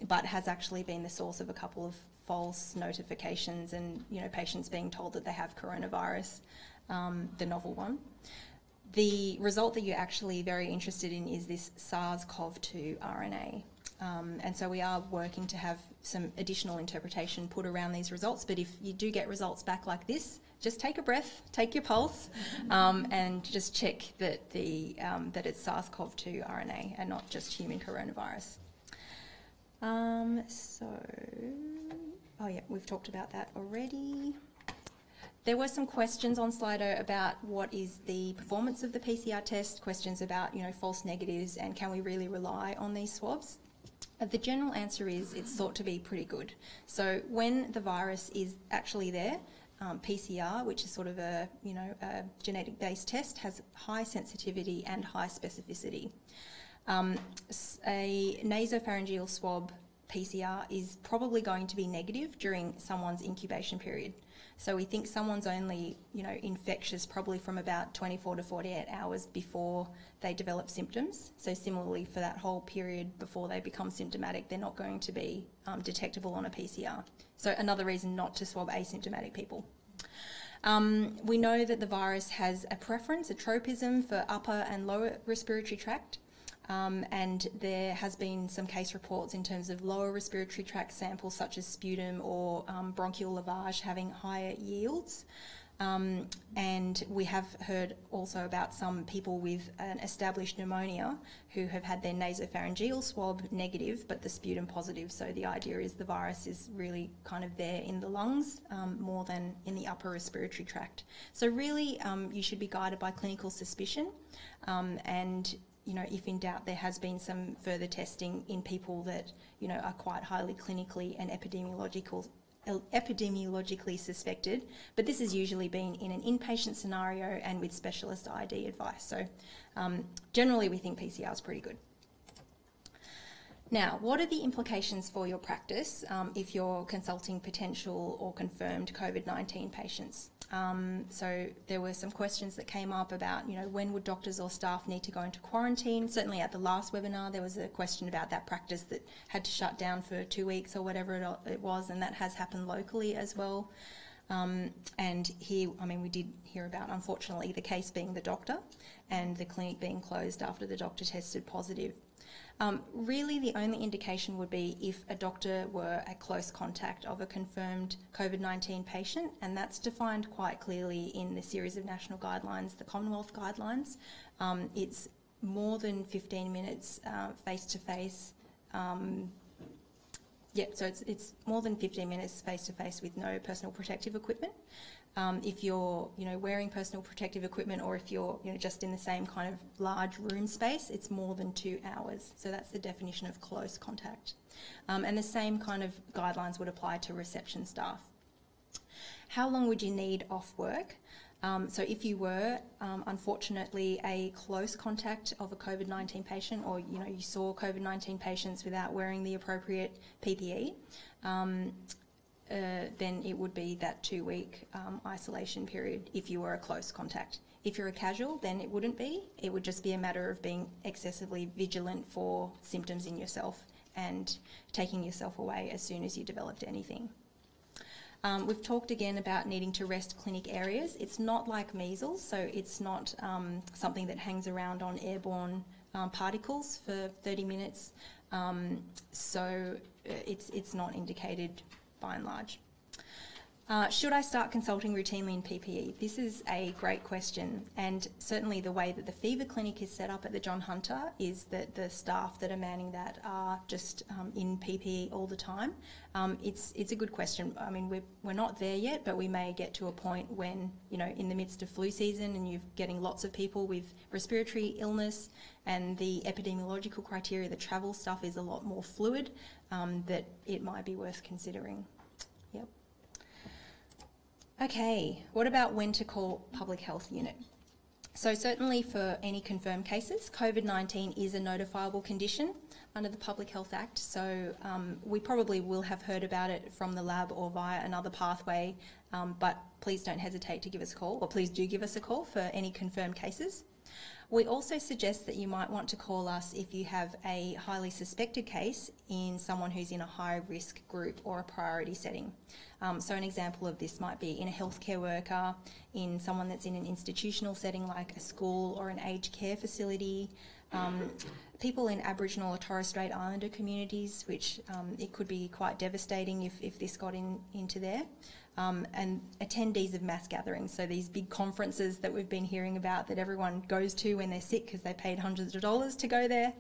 but has actually been the source of a couple of false notifications and, you know, patients being told that they have coronavirus, the novel one. The result that you're actually very interested in is this SARS-CoV-2 RNA. And so we are working to have some additional interpretation put around these results, but if you do get results back like this, just take a breath, take your pulse, and just check that that it's SARS-CoV-2 RNA and not just human coronavirus. Oh yeah, we've talked about that already. There were some questions on Slido about what is the performance of the PCR test, questions about, you know, false negatives and can we really rely on these swabs. The general answer is it's thought to be pretty good. So when the virus is actually there, PCR, which is sort of a genetic-based test, has high sensitivity and high specificity. A nasopharyngeal swab PCR is probably going to be negative during someone's incubation period. So we think someone's only, infectious probably from about 24 to 48 hours before they develop symptoms. So similarly, for that whole period before they become symptomatic, they're not going to be detectable on a PCR. So another reason not to swab asymptomatic people. We know that the virus has a preference, a tropism for upper and lower respiratory tract. And there has been some case reports in terms of lower respiratory tract samples such as sputum or bronchial lavage having higher yields. And we have heard also about some people with an established pneumonia who have had their nasopharyngeal swab negative but the sputum positive. So the idea is the virus is really kind of there in the lungs more than in the upper respiratory tract. So really you should be guided by clinical suspicion and if in doubt, there has been some further testing in people that, are quite highly clinically and epidemiologically suspected, but this has usually been in an inpatient scenario and with specialist ID advice. So generally we think PCR is pretty good. Now, what are the implications for your practice if you're consulting potential or confirmed COVID-19 patients? So there were some questions that came up about, when would doctors or staff need to go into quarantine? Certainly at the last webinar, there was a question about that practice that had to shut down for 2 weeks or whatever it was, and that has happened locally as well. And here, we did hear about, unfortunately, the case being the doctor and the clinic being closed after the doctor tested positive. Really, the only indication would be if a doctor were a close contact of a confirmed COVID-19 patient, and that's defined quite clearly in the series of national guidelines, the Commonwealth guidelines. It's more than 15 minutes face-to-face. So it's more than 15 minutes face-to-face with no personal protective equipment. If you're, wearing personal protective equipment, or if you're, just in the same kind of large room space, it's more than 2 hours. So that's the definition of close contact. And the same kind of guidelines would apply to reception staff. How long would you need off work? So if you were, unfortunately, a close contact of a COVID-19 patient, or, you saw COVID-19 patients without wearing the appropriate PPE, then it would be that 2-week isolation period if you were a close contact. If you're a casual, then it wouldn't be. It would just be a matter of being excessively vigilant for symptoms in yourself and taking yourself away as soon as you developed anything. We've talked again about needing to rest clinic areas. It's not like measles, so it's not something that hangs around on airborne particles for 30 minutes. So it's not indicated by and large. Should I start consulting routinely in PPE? This is a great question, and certainly the way that the fever clinic is set up at the John Hunter is that the staff that are manning that are just in PPE all the time. It's a good question. We're not there yet, but we may get to a point when, in the midst of flu season and you're getting lots of people with respiratory illness and the epidemiological criteria, the travel stuff is a lot more fluid, that it might be worth considering. Yep. Okay, what about when to call public health unit? So certainly for any confirmed cases, COVID-19 is a notifiable condition under the Public Health Act, so we probably will have heard about it from the lab or via another pathway, but please don't hesitate to give us a call, or please do give us a call for any confirmed cases. We also suggest that you might want to call us if you have a highly suspected case in someone who's in a high risk group or a priority setting. So an example of this might be in a healthcare worker, in someone that's in an institutional setting like a school or an aged care facility, people in Aboriginal or Torres Strait Islander communities, which it could be quite devastating if this got into there. And attendees of mass gatherings, so these big conferences that we've been hearing about that everyone goes to when they're sick because they paid hundreds of dollars to go there.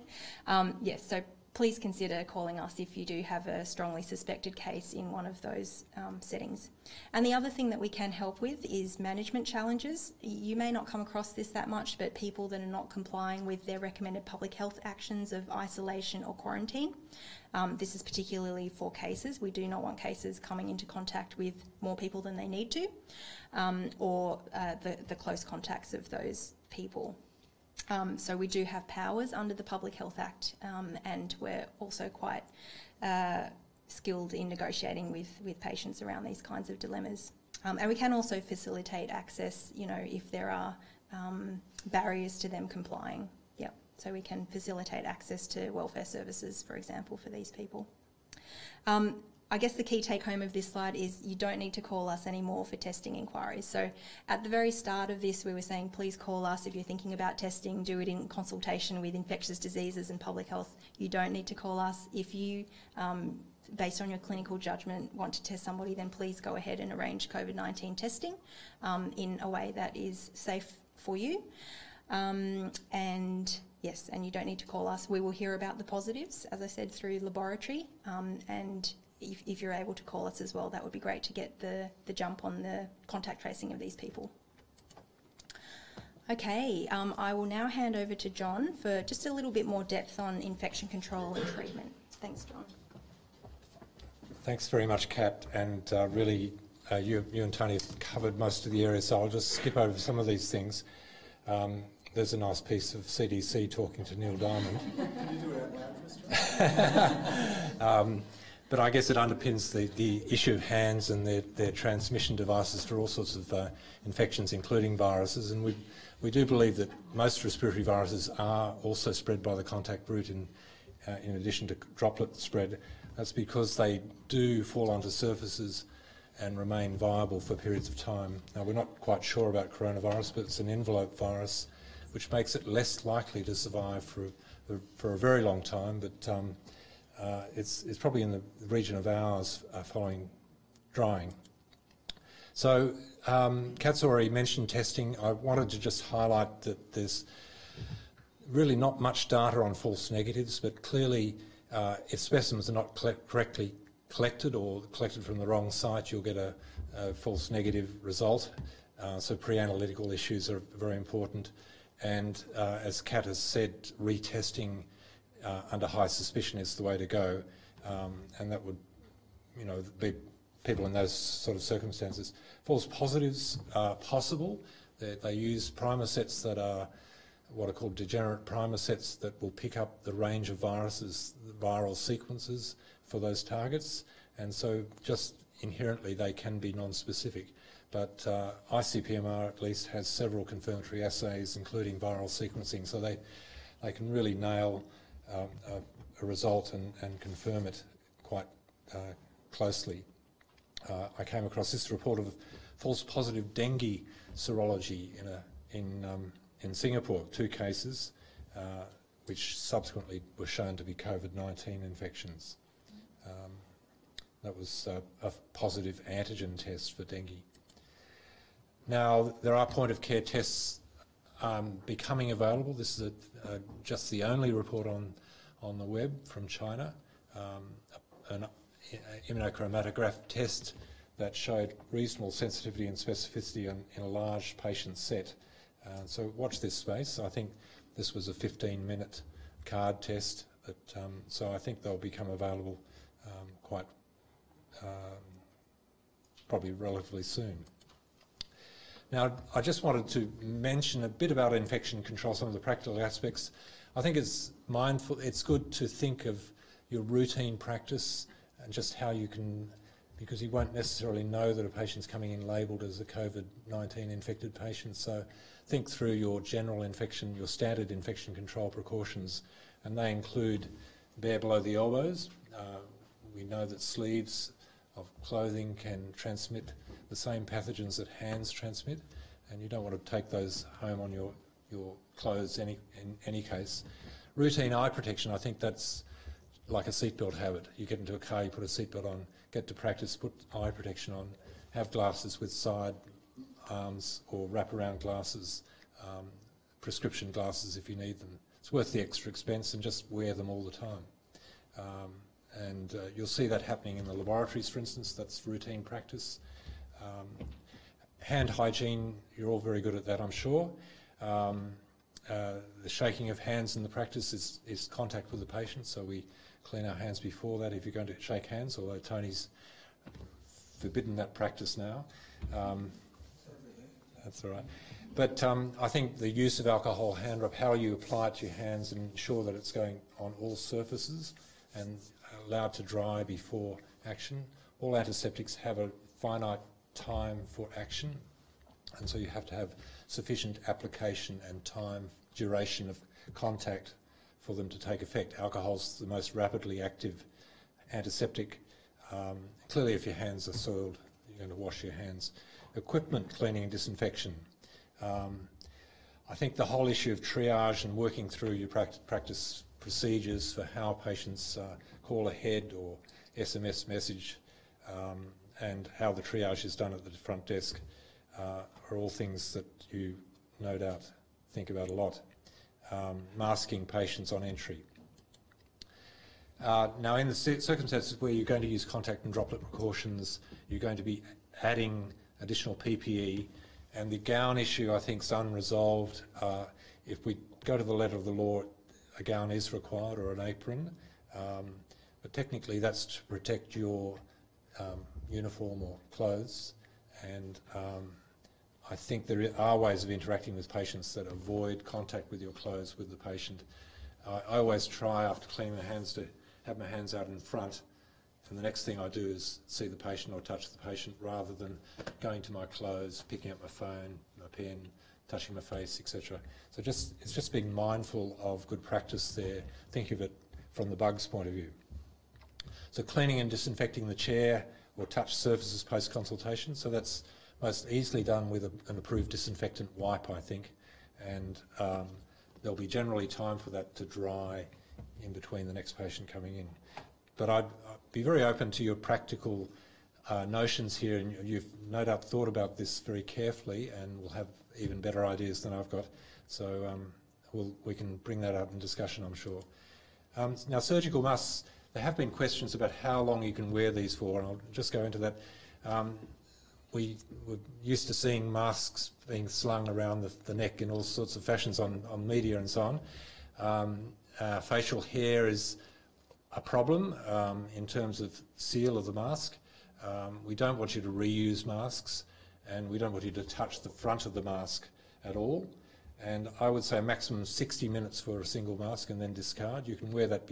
Yes, so please consider calling us if you do have a strongly suspected case in one of those settings. And the other thing that we can help with is management challenges. You may not come across this that much, but people that are not complying with their recommended public health actions of isolation or quarantine. This is particularly for cases. We do not want cases coming into contact with more people than they need to, or the close contacts of those people. So we do have powers under the Public Health Act, and we're also quite skilled in negotiating with patients around these kinds of dilemmas. And we can also facilitate access, you know, if there are barriers to them complying. Yep. So we can facilitate access to welfare services, for example, for these people. I guess the key take home of this slide is you don't need to call us anymore for testing inquiries. So at the very start of this, we were saying, please call us if you're thinking about testing, do it in consultation with infectious diseases and public health. You don't need to call us. If you, based on your clinical judgment, want to test somebody, then please go ahead and arrange COVID-19 testing in a way that is safe for you. And yes, and you don't need to call us. We will hear about the positives, as I said, through laboratory, and if you're able to call us as well, that would be great to get the jump on the contact tracing of these people. Okay, I will now hand over to John for just a little bit more depth on infection control and treatment. Thanks, John. Thanks very much, Kat, and really you and Tony have covered most of the area, so I'll just skip over some of these things. There's a nice piece of CDC talking to Neil Diamond. Can you do it out loud, But I guess it underpins the issue of hands and their transmission devices for all sorts of infections, including viruses. And we do believe that most respiratory viruses are also spread by the contact route in addition to droplet spread. That's because they do fall onto surfaces and remain viable for periods of time. Now, we're not quite sure about coronavirus, but it's an envelope virus, which makes it less likely to survive for a very long time, but it's probably in the region of hours following drying. So Kat's already mentioned testing. I wanted to just highlight that there's really not much data on false negatives, but clearly if specimens are not correctly collected or collected from the wrong site, you'll get a false negative result. So pre-analytical issues are very important. And as Kat has said, retesting under high suspicion is the way to go, and that would, you know, be people in those sort of circumstances. False positives are possible. They use primer sets that are what are called degenerate primer sets that will pick up the range of viruses, the viral sequences for those targets, and so just inherently they can be non-specific. But ICPMR at least has several confirmatory assays, including viral sequencing, so they can really nail a result and confirm it quite closely. I came across this report of false positive dengue serology in Singapore, 2 cases, which subsequently were shown to be COVID-19 infections. That was a positive antigen test for dengue. Now, there are point-of-care tests becoming available. This is just the only report on the web from China, an immunochromatograph test that showed reasonable sensitivity and specificity in a large patient set. So watch this space. I think this was a 15-minute card test, but, so I think they'll become available quite probably relatively soon. Now, I just wanted to mention a bit about infection control, some of the practical aspects. I think it's good to think of your routine practice and just how you can, because you won't necessarily know that a patient's coming in labelled as a COVID-19 infected patient, so think through your general infection, your standard infection control precautions, and they include bare below the elbows. We know that sleeves of clothing can transmit the same pathogens that hands transmit, and you don't want to take those home on your clothes in any case. Routine eye protection, I think that's like a seatbelt habit. You get into a car, you put a seatbelt on, get to practice, put eye protection on, have glasses with side arms or wraparound glasses, prescription glasses if you need them. It's worth the extra expense, and just wear them all the time. And you'll see that happening in the laboratories, for instance. That's routine practice. Hand hygiene, you're all very good at that, I'm sure. The shaking of hands in the practice is contact with the patient, so we clean our hands before that if you're going to shake hands, although Tony's forbidden that practice now. That's all right. But I think the use of alcohol hand rub, how you apply it to your hands and ensure that it's going on all surfaces and allowed to dry before action. All antiseptics have a finite time for action, and so you have to have sufficient application and time, duration of contact for them to take effect. Alcohol's the most rapidly active antiseptic. Clearly, if your hands are soiled, you're going to wash your hands. Equipment cleaning and disinfection. I think the whole issue of triage and working through your practice procedures for how patients call ahead or SMS message and how the triage is done at the front desk are all things that you no doubt think about a lot. Masking patients on entry. Now, in the circumstances where you're going to use contact and droplet precautions, you're going to be adding additional PPE, and the gown issue, I think, is unresolved. If we go to the letter of the law, a gown is required, or an apron, but technically that's to protect your uniform or clothes, and I think there are ways of interacting with patients that avoid contact with your clothes with the patient. I always try, after cleaning my hands, to have my hands out in front, and the next thing I do is see the patient or touch the patient rather than going to my clothes, picking up my phone, my pen, touching my face, etc. So it's just being mindful of good practice there. Think of it from the bug's point of view. So cleaning and disinfecting the chair or touch surfaces post-consultation. So that's most easily done with an approved disinfectant wipe, I think, and there'll be generally time for that to dry in between the next patient coming in. But I'd be very open to your practical notions here, and you've no doubt thought about this very carefully and will have even better ideas than I've got. So we can bring that up in discussion, I'm sure. Now, surgical masks, there have been questions about how long you can wear these for, and I'll just go into that. We were used to seeing masks being slung around the neck in all sorts of fashions on media and so on. Facial hair is a problem in terms of seal of the mask. We don't want you to reuse masks, and we don't want you to touch the front of the mask at all. And I would say a maximum 60 minutes for a single mask and then discard. You can wear that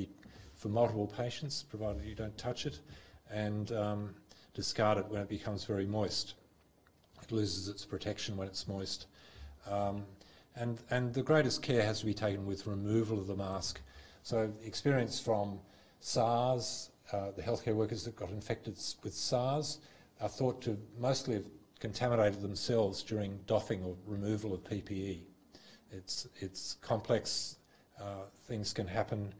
for multiple patients, provided you don't touch it, and discard it when it becomes very moist. It loses its protection when it's moist. And the greatest care has to be taken with removal of the mask. So experience from SARS, the healthcare workers that got infected with SARS are thought to mostly have contaminated themselves during doffing or removal of PPE. It's complex, things can happen,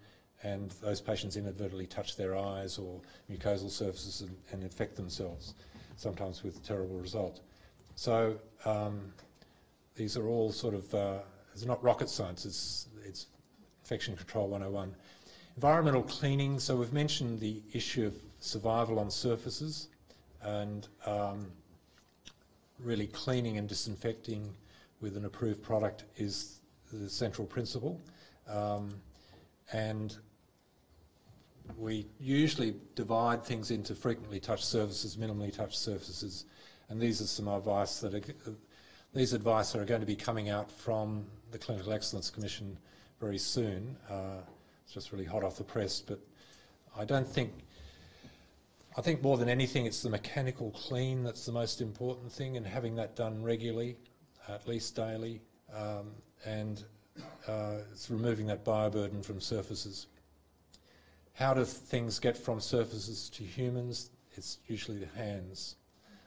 and those patients inadvertently touch their eyes or mucosal surfaces and infect themselves, sometimes with terrible result. So these are all sort of, it's not rocket science, it's infection control 101. Environmental cleaning, so we've mentioned the issue of survival on surfaces, and really cleaning and disinfecting with an approved product is the central principle. And we usually divide things into frequently touched surfaces, minimally touched surfaces, and these are some advice these advice are going to be coming out from the Clinical Excellence Commission very soon. It's just really hot off the press, but I think more than anything it's the mechanical clean that's the most important thing, and having that done regularly, at least daily, and it's removing that bioburden from surfaces. How do things get from surfaces to humans? It's usually the hands.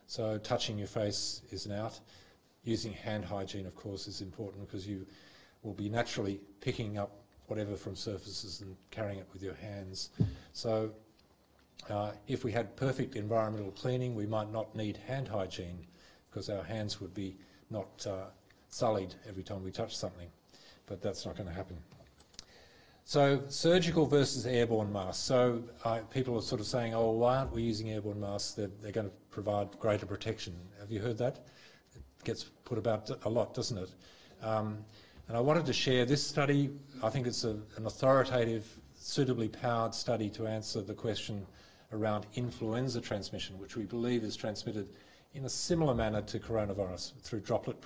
So touching your face is an out. Using hand hygiene, of course, is important because you will be naturally picking up whatever from surfaces and carrying it with your hands. So if we had perfect environmental cleaning, we might not need hand hygiene because our hands would be not sullied every time we touch something, but that's not going to happen. So surgical versus airborne masks. So people are sort of saying, oh, why aren't we using airborne masks? They're going to provide greater protection. Have you heard that? It gets put about a lot, doesn't it? And I wanted to share this study. I think it's an authoritative, suitably powered study to answer the question, around influenza transmission, which we believe is transmitted in a similar manner to coronavirus through droplet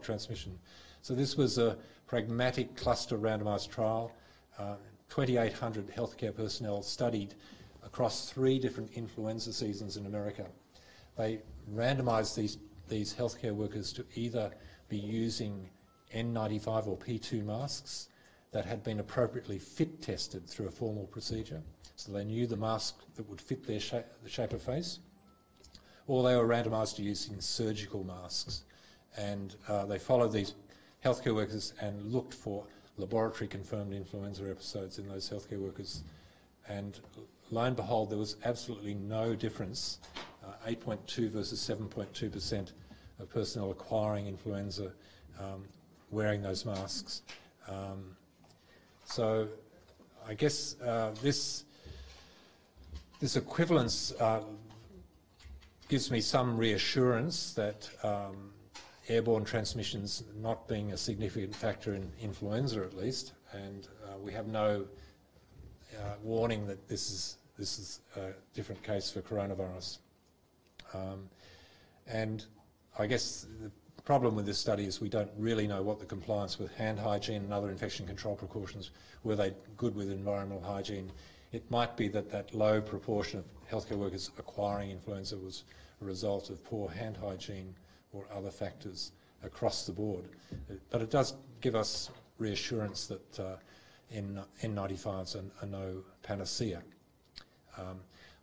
transmission. So this was a pragmatic cluster randomised trial. 2,800 healthcare personnel studied across 3 different influenza seasons in America. They randomised these healthcare workers to either be using N95 or P2 masks that had been appropriately fit tested through a formal procedure, so they knew the mask that would fit their the shape of face, or they were randomised to using surgical masks. And they followed these healthcare workers and looked for laboratory confirmed influenza episodes in those healthcare workers. And lo and behold, there was absolutely no difference, 8.2 versus 7.2% of personnel acquiring influenza wearing those masks. So I guess this equivalence gives me some reassurance that airborne transmissions not being a significant factor in influenza, at least, and we have no warning that this is a different case for coronavirus. And I guess the problem with this study is we don't really know what the compliance with hand hygiene and other infection control precautions, were they good with environmental hygiene. It might be that that low proportion of healthcare workers acquiring influenza was a result of poor hand hygiene or other factors across the board. But it does give us reassurance that N95s are no panacea.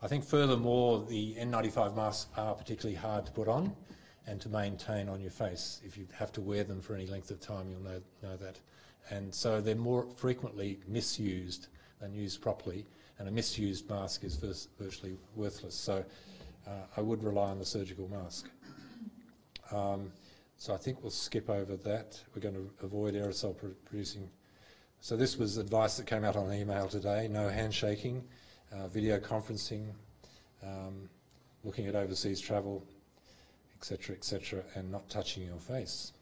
I think furthermore, the N95 masks are particularly hard to put on and to maintain on your face. If you have to wear them for any length of time, you'll know that. And so they're more frequently misused than used properly, and a misused mask is virtually worthless. So I would rely on the surgical mask. So I think we'll skip over that. We're going to avoid aerosol producing. So this was advice that came out on email today: no handshaking, video conferencing, looking at overseas travel, etc., and not touching your face.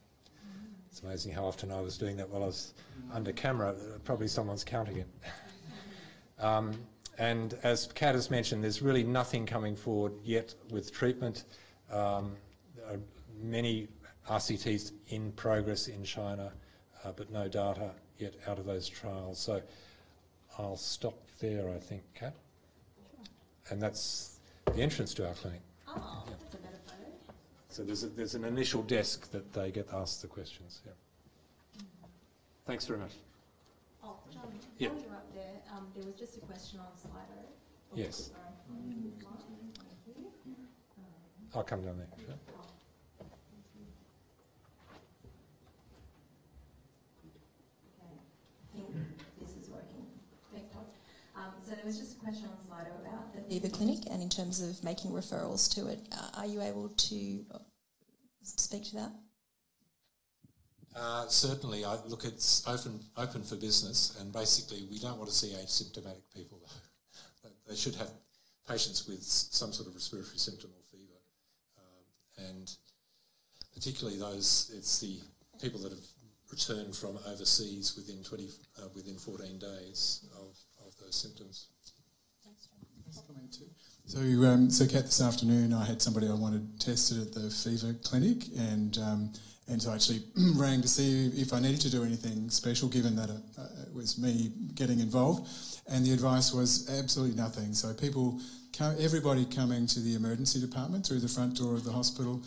It's amazing how often I was doing that while I was under camera. Probably someone's counting it. And as Kat has mentioned, there's really nothing coming forward yet with treatment. There are many RCTs in progress in China, but no data yet out of those trials. So I'll stop there, I think, Kat. And that's the entrance to our clinic. Oh, yeah. That's a better photo. So there's an initial desk that they get asked the questions. Yeah. Thanks very much. Oh, John, yeah. while you're up there, there was just a question on Slido. Oh, yes. I'll come down there. Sure. So there was just a question on Slido about the fever clinic and in terms of making referrals to it. Are you able to speak to that? Certainly. It's open for business, and basically we don't want to see asymptomatic people. They should have patients with some sort of respiratory symptom or fever, and particularly it's the people that have returned from overseas within 14 days of those symptoms. So Kat, this afternoon I had somebody I wanted tested at the fever clinic, and so I actually rang to see if I needed to do anything special, given that it was me getting involved, and the advice was absolutely nothing. So everybody coming to the emergency department through the front door of the hospital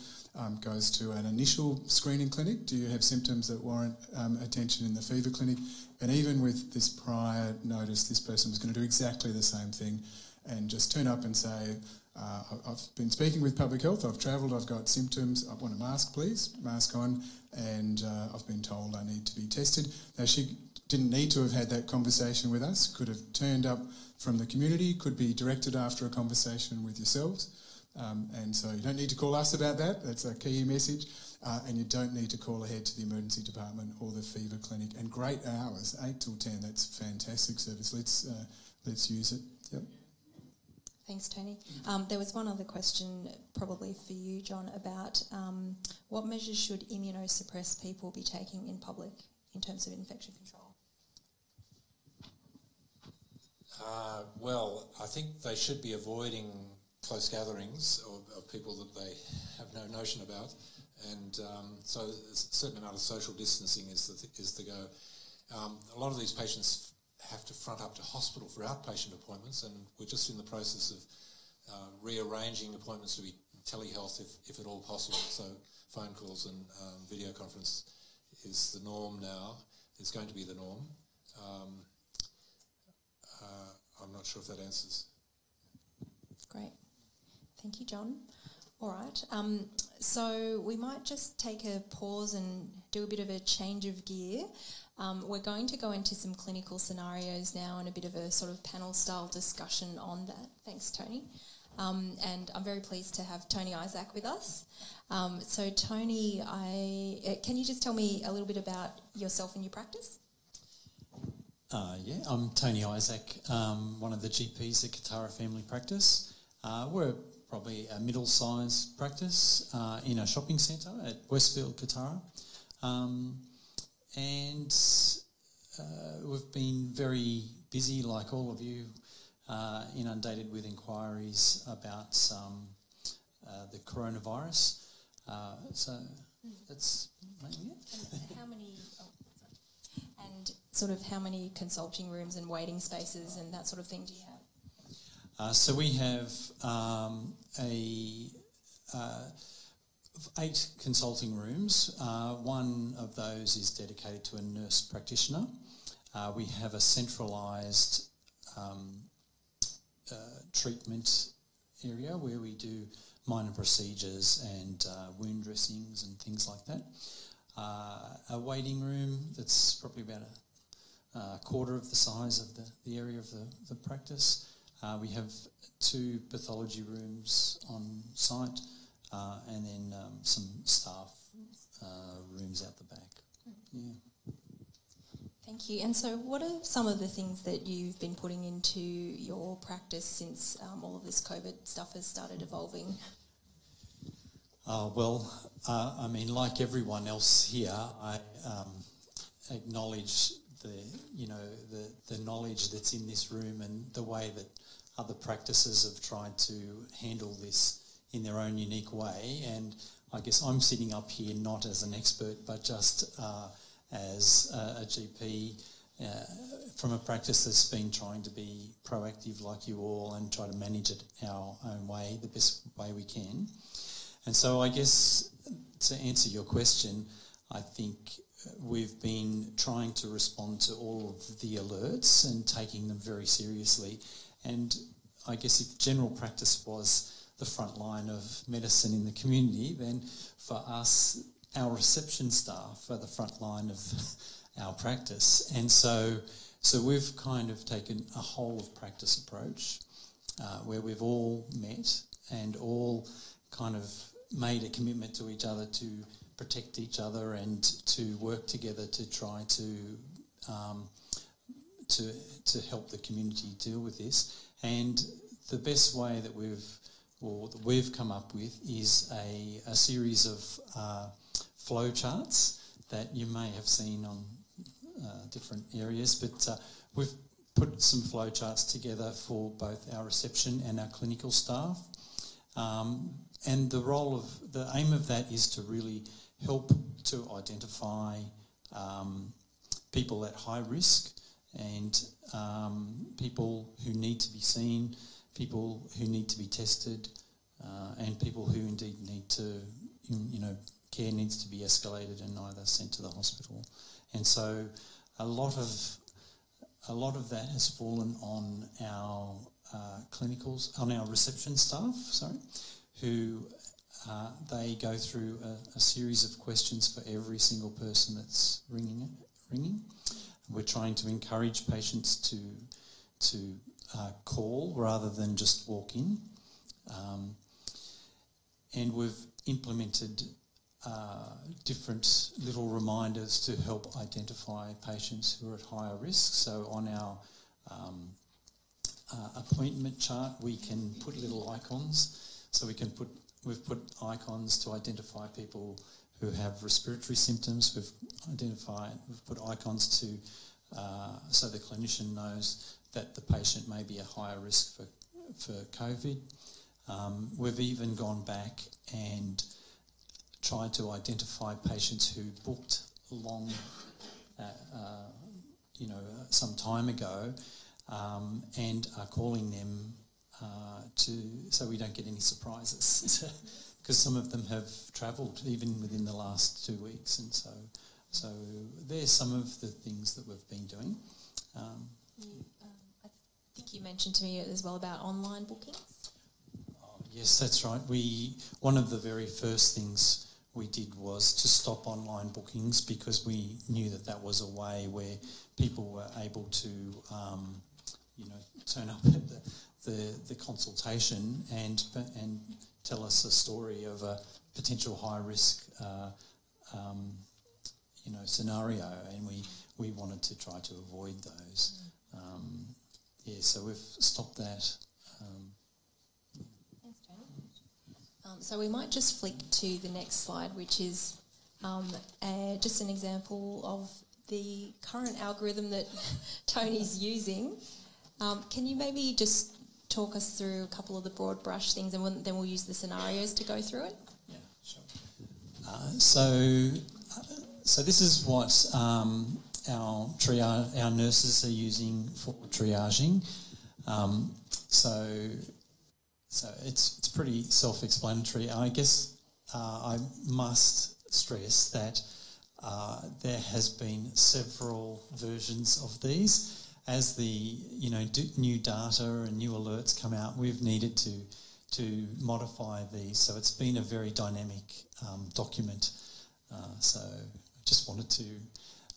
goes to an initial screening clinic. Do you have symptoms that warrant attention in the fever clinic? And even with this prior notice, this person was going to do exactly the same thing and just turn up and say, I've been speaking with public health, I've travelled, I've got symptoms, I want a mask please, mask on, and I've been told I need to be tested. Now she didn't need to have had that conversation with us, could have turned up from the community, could be directed after a conversation with yourselves. And so you don't need to call us about that, that's a key message, and you don't need to call ahead to the emergency department or the fever clinic. And great hours, 8 till 10, that's fantastic service, let's use it. Yep. Thanks, Tony. There was one other question, probably for you, John, about what measures should immunosuppressed people be taking in public in terms of infection control? Well, I think they should be avoiding close gatherings of people that they have no notion about, and so a certain amount of social distancing is the go. A lot of these patients have to front up to hospital for outpatient appointments, and we're just in the process of rearranging appointments to be telehealth if at all possible. So phone calls and video conference is the norm now. It's going to be the norm. I'm not sure if that answers. Great. Thank you, John. All right. So we might just take a pause and do a bit of a change of gear. We're going to go into some clinical scenarios now and a bit of a sort of panel-style discussion on that. Thanks, Tony. And I'm very pleased to have Tony Isaac with us. So, Tony, can you just tell me a little bit about yourself and your practice? Yeah, I'm Tony Isaac, one of the GPs at Katara Family Practice. We're probably a middle-sized practice in a shopping centre at Westfield, Katara. And we've been very busy, like all of you, inundated with inquiries about the coronavirus. So that's mainly it. And how many... And sort of how many consulting rooms and waiting spaces and that sort of thing do you have? So we have 8 consulting rooms. One of those is dedicated to a nurse practitioner. We have a centralised treatment area where we do minor procedures and wound dressings and things like that. A waiting room that's probably about a quarter of the size of the area of the practice. We have 2 pathology rooms on site and then some staff rooms out the back. Yeah. Thank you. And so what are some of the things that you've been putting into your practice since all of this COVID stuff has started evolving? I mean, like everyone else here, I acknowledge the knowledge that's in this room and the way that other practices have tried to handle this in their own unique way. And I guess I'm sitting up here not as an expert, but just as a GP from a practice that's been trying to be proactive like you all and try to manage it our own way, the best way we can. And so I guess to answer your question, I think we've been trying to respond to all of the alerts and taking them very seriously. And I guess if general practice was the front line of medicine in the community, then for us, our reception staff are the front line of our practice. And so we've kind of taken a whole of practice approach where we've all met and all kind of made a commitment to each other to protect each other and to work together to try to help the community deal with this. And the best way that we've come up with is a series of flow charts that you may have seen on different areas, but we've put some flow charts together for both our reception and our clinical staff. And the aim of that is to really help to identify people at high risk and people who need to be seen, people who need to be tested, and people who indeed need to, care needs to be escalated and either sent to the hospital. And so a lot of that has fallen on our on our reception staff, who they go through a series of questions for every single person that's ringing. We're trying to encourage patients to call rather than just walk in. And we've implemented different little reminders to help identify patients who are at higher risk. So on our appointment chart, we can put little icons. So we've put icons to identify people who have respiratory symptoms. We've put icons to so the clinician knows that the patient may be a higher risk for COVID. We've even gone back and tried to identify patients who booked long, some time ago, and are calling them so we don't get any surprises, because some of them have travelled even within the last 2 weeks, and so there's some of the things that we've been doing. I think you mentioned to me as well about online bookings. Yes, that's right. One of the very first things we did was to stop online bookings, because we knew that was a way where people were able to, turn up at the consultation and tell us a story of a potential high risk, scenario, and we wanted to try to avoid those. So we've stopped that. Thanks, Tony. So we might just flick to the next slide, which is just an example of the current algorithm that Tony's using. Can you maybe just talk us through a couple of the broad brush things, and then we'll use the scenarios to go through it? Yeah, sure. So this is what our nurses are using for triaging. So it's pretty self-explanatory. I guess I must stress that there has been several versions of these. As the new data and new alerts come out, we've needed to modify these. So it's been a very dynamic document. So I just wanted to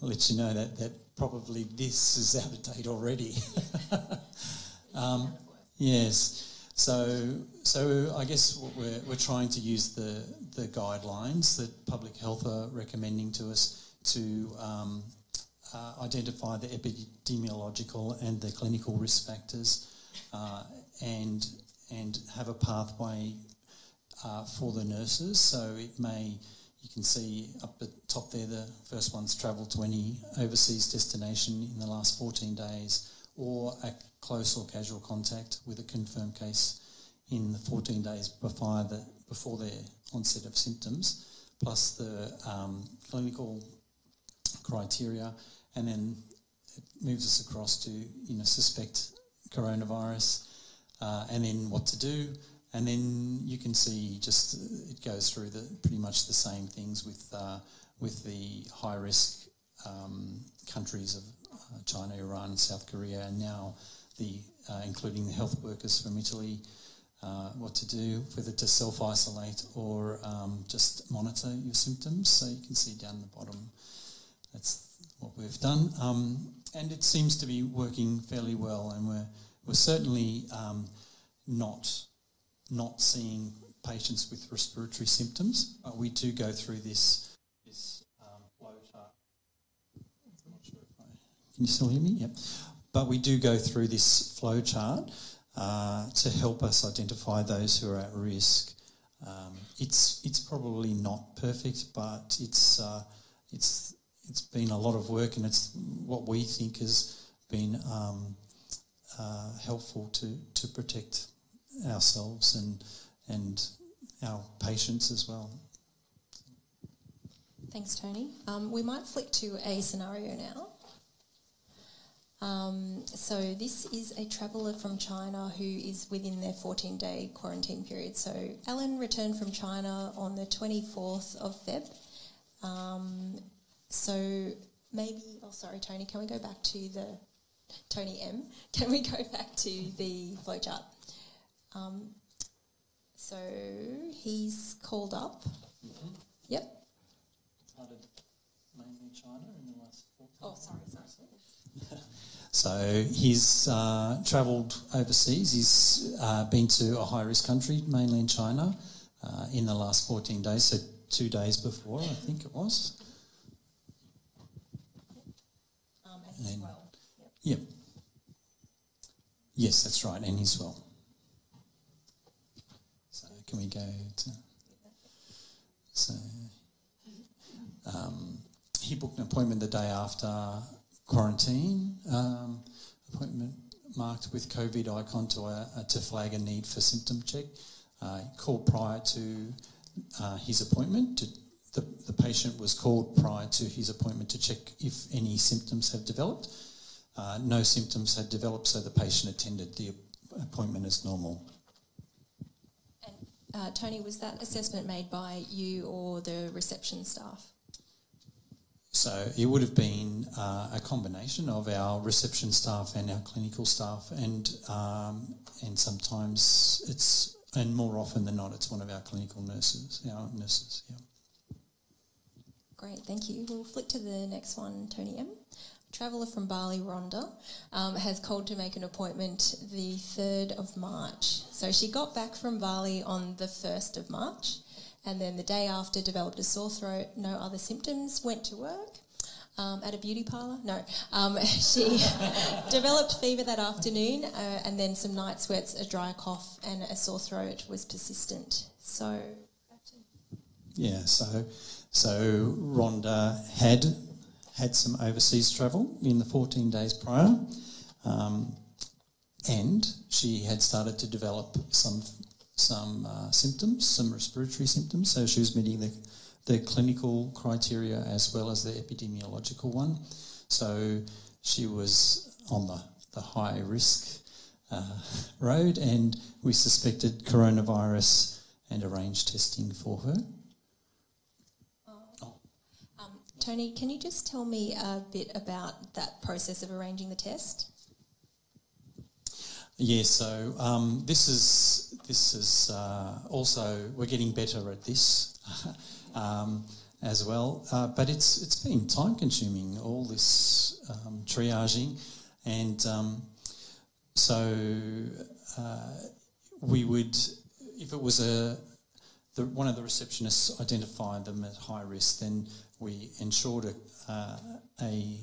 let you know that probably this is out of date already. Yes. So I guess what we're trying to use the guidelines that public health are recommending to us to identify the epidemiological and the clinical risk factors, and have a pathway for the nurses. So you can see up at the top there, the first one's travelled to any overseas destination in the last 14 days, or a close or casual contact with a confirmed case in the 14 days before their onset of symptoms, plus the clinical criteria, and then it moves us across to suspect coronavirus, and then what to do, and then you can see just it goes through pretty much the same things with the high risk countries of China, Iran, South Korea, and now including the health workers from Italy. What to do, whether to self-isolate or just monitor your symptoms. So you can see down the bottom, that's what we've done. And it seems to be working fairly well, and we're certainly not seeing patients with respiratory symptoms. We do go through this flow chart. I'm not sure if can you still hear me? Yep. But we do go through this flow chart to help us identify those who are at risk. It's probably not perfect, but it's been a lot of work, and it's what we think has been helpful to protect ourselves and our patients as well. Thanks, Tony. We might flick to a scenario now. So this is a traveller from China who is within their 14-day quarantine period. So Alan returned from China on the 24th of Feb. So maybe, sorry, Tony, can we go back to Tony M? Can we go back to the flowchart? So he's called up. Mm-hmm. Yep. Started mainly China in the last 14 Oh, sorry. So he's travelled overseas. He's been to a high-risk country, mainland China, in the last 14 days, so 2 days before, I think it was. And he's well. Yep. Yes, that's right, and he's well. So can we go to... So he booked an appointment the day after quarantine, appointment marked with COVID icon to flag a need for symptom check. Called prior to his appointment. The patient was called prior to his appointment to check if any symptoms have developed. No symptoms had developed, so the patient attended the appointment as normal. And Tony, was that assessment made by you or the reception staff? So it would have been a combination of our reception staff and our clinical staff, and sometimes it's, and more often than not, it's one of our clinical nurses, our nurses. Yeah. Great, thank you. We'll flick to the next one, Tony M. Traveller from Bali, Rhonda, has called to make an appointment the 3rd of March. So she got back from Bali on the 1st of March, and then the day after developed a sore throat, no other symptoms, went to work at a beauty parlour. No, she developed fever that afternoon, and then some night sweats, a dry cough and a sore throat was persistent. So, yeah, so Rhonda had some overseas travel in the 14 days prior, and she had started to develop some symptoms, some respiratory symptoms. So she was meeting the clinical criteria as well as the epidemiological one. So she was on the high risk road, and we suspected coronavirus and arranged testing for her. Tony, can you just tell me a bit about that process of arranging the test? Yeah, so this is also, we're getting better at this as well, but it's been time consuming, all this triaging, and so we would, if it was one of the receptionists identified them at high risk, then we ensured a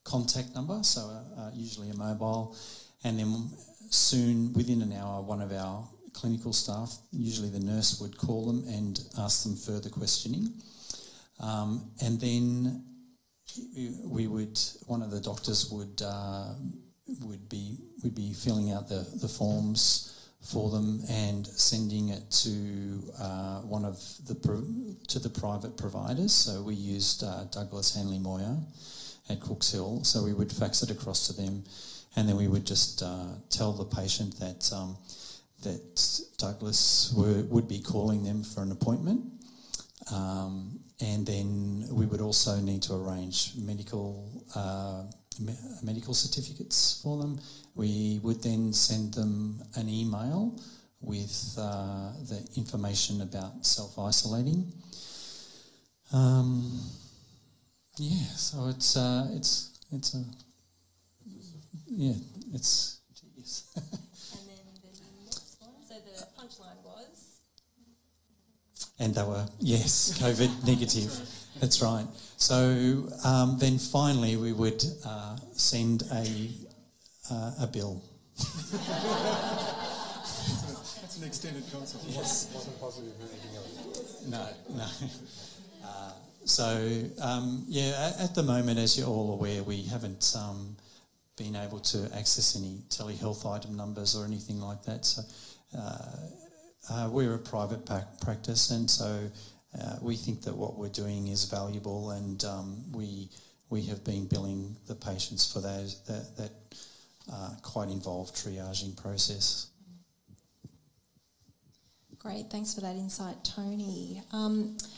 contact number, so usually a mobile, and then soon, within an hour, one of our clinical staff, usually the nurse, would call them and ask them further questioning. And then one of the doctors would be filling out the forms for them and sending it to the private providers. So we used Douglas Hanley Moyer at Cooks Hill. So we would fax it across to them, and then we would just tell the patient that Douglas would be calling them for an appointment, and then we would also need to arrange medical certificates for them. We would then send them an email with the information about self-isolating. So it's tedious. And then the next one, so the punchline was? And they were, yes, COVID negative. That's right. So then finally we would send a bill. That's an extended consult. Yes. Wasn't positive for anything else. No. At the moment, as you're all aware, we haven't been able to access any telehealth item numbers or anything like that. So we're a private practice, and so we think that what we're doing is valuable, and we have been billing the patients for that quite involved triaging process. Great, thanks for that insight, Tony.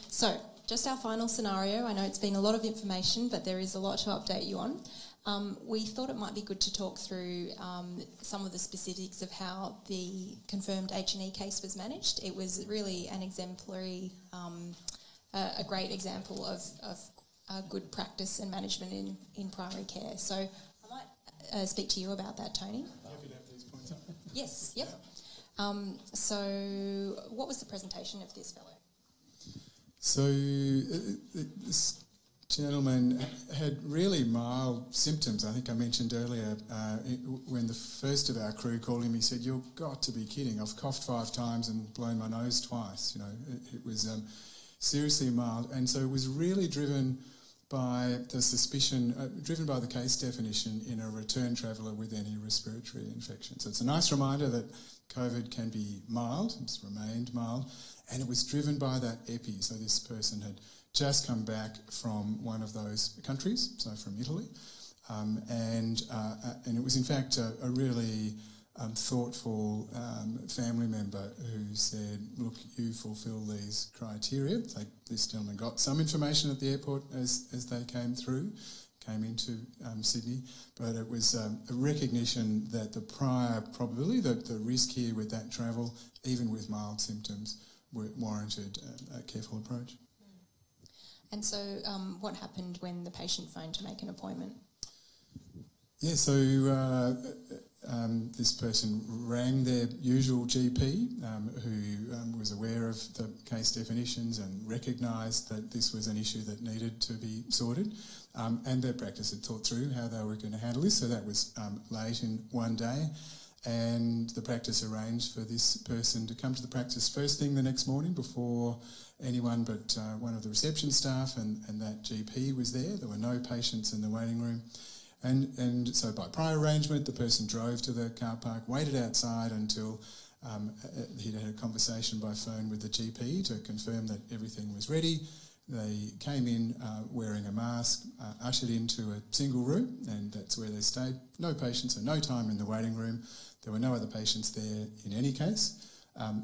So, just our final scenario. I know it's been a lot of information, but there is a lot to update you on. We thought it might be good to talk through some of the specifics of how the confirmed H&E case was managed. It was really an exemplary, a great example of good practice and management in primary care. So I might speak to you about that, Tony. Happy to have these points up. Yes, yep. So what was the presentation of this fellow? So this gentleman had really mild symptoms. I think I mentioned earlier when the first of our crew called him, he said, "You've got to be kidding. I've coughed 5 times and blown my nose twice." You know, it was seriously mild. And so it was really driven by the suspicion, driven by the case definition in a return traveller with any respiratory infection. So it's a nice reminder that COVID can be mild, it's remained mild, and it was driven by that epi. So this person had just come back from one of those countries, so from Italy, and it was in fact a really thoughtful family member who said, look, you fulfil these criteria. This gentleman got some information at the airport as they came into Sydney, but it was a recognition that the prior probability, the risk here with that travel, even with mild symptoms, warranted a careful approach. And so what happened when the patient phoned to make an appointment? Yeah, so this person rang their usual GP, who was aware of the case definitions and recognised that this was an issue that needed to be sorted, and their practice had thought through how they were going to handle this. So that was late in one day, and the practice arranged for this person to come to the practice first thing the next morning before anyone but one of the reception staff, and that GP was there. There were no patients in the waiting room. And so by prior arrangement, the person drove to the car park, waited outside until he'd had a conversation by phone with the GP to confirm that everything was ready. They came in wearing a mask, ushered into a single room, and that's where they stayed. No patients and no time in the waiting room. There were no other patients there in any case.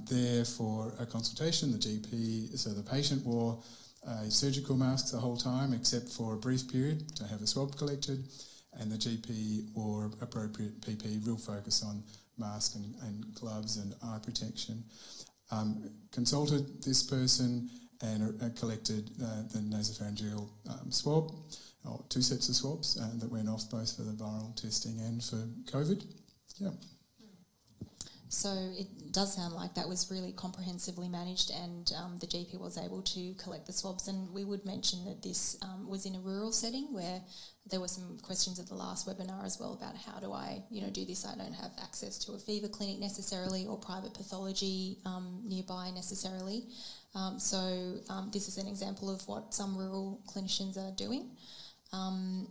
There for a consultation, the GP, so the patient wore surgical masks the whole time except for a brief period to have a swab collected, and the GP wore appropriate PPE, real focus on mask and gloves and eye protection. Consulted this person and collected the nasopharyngeal swab, or 2 sets of swabs that went off both for the viral testing and for COVID. Yeah. So it does sound like that was really comprehensively managed, and the GP was able to collect the swabs. And we would mention that this was in a rural setting where there were some questions at the last webinar as well about how do I, do this? I don't have access to a fever clinic necessarily or private pathology nearby necessarily. So this is an example of what some rural clinicians are doing.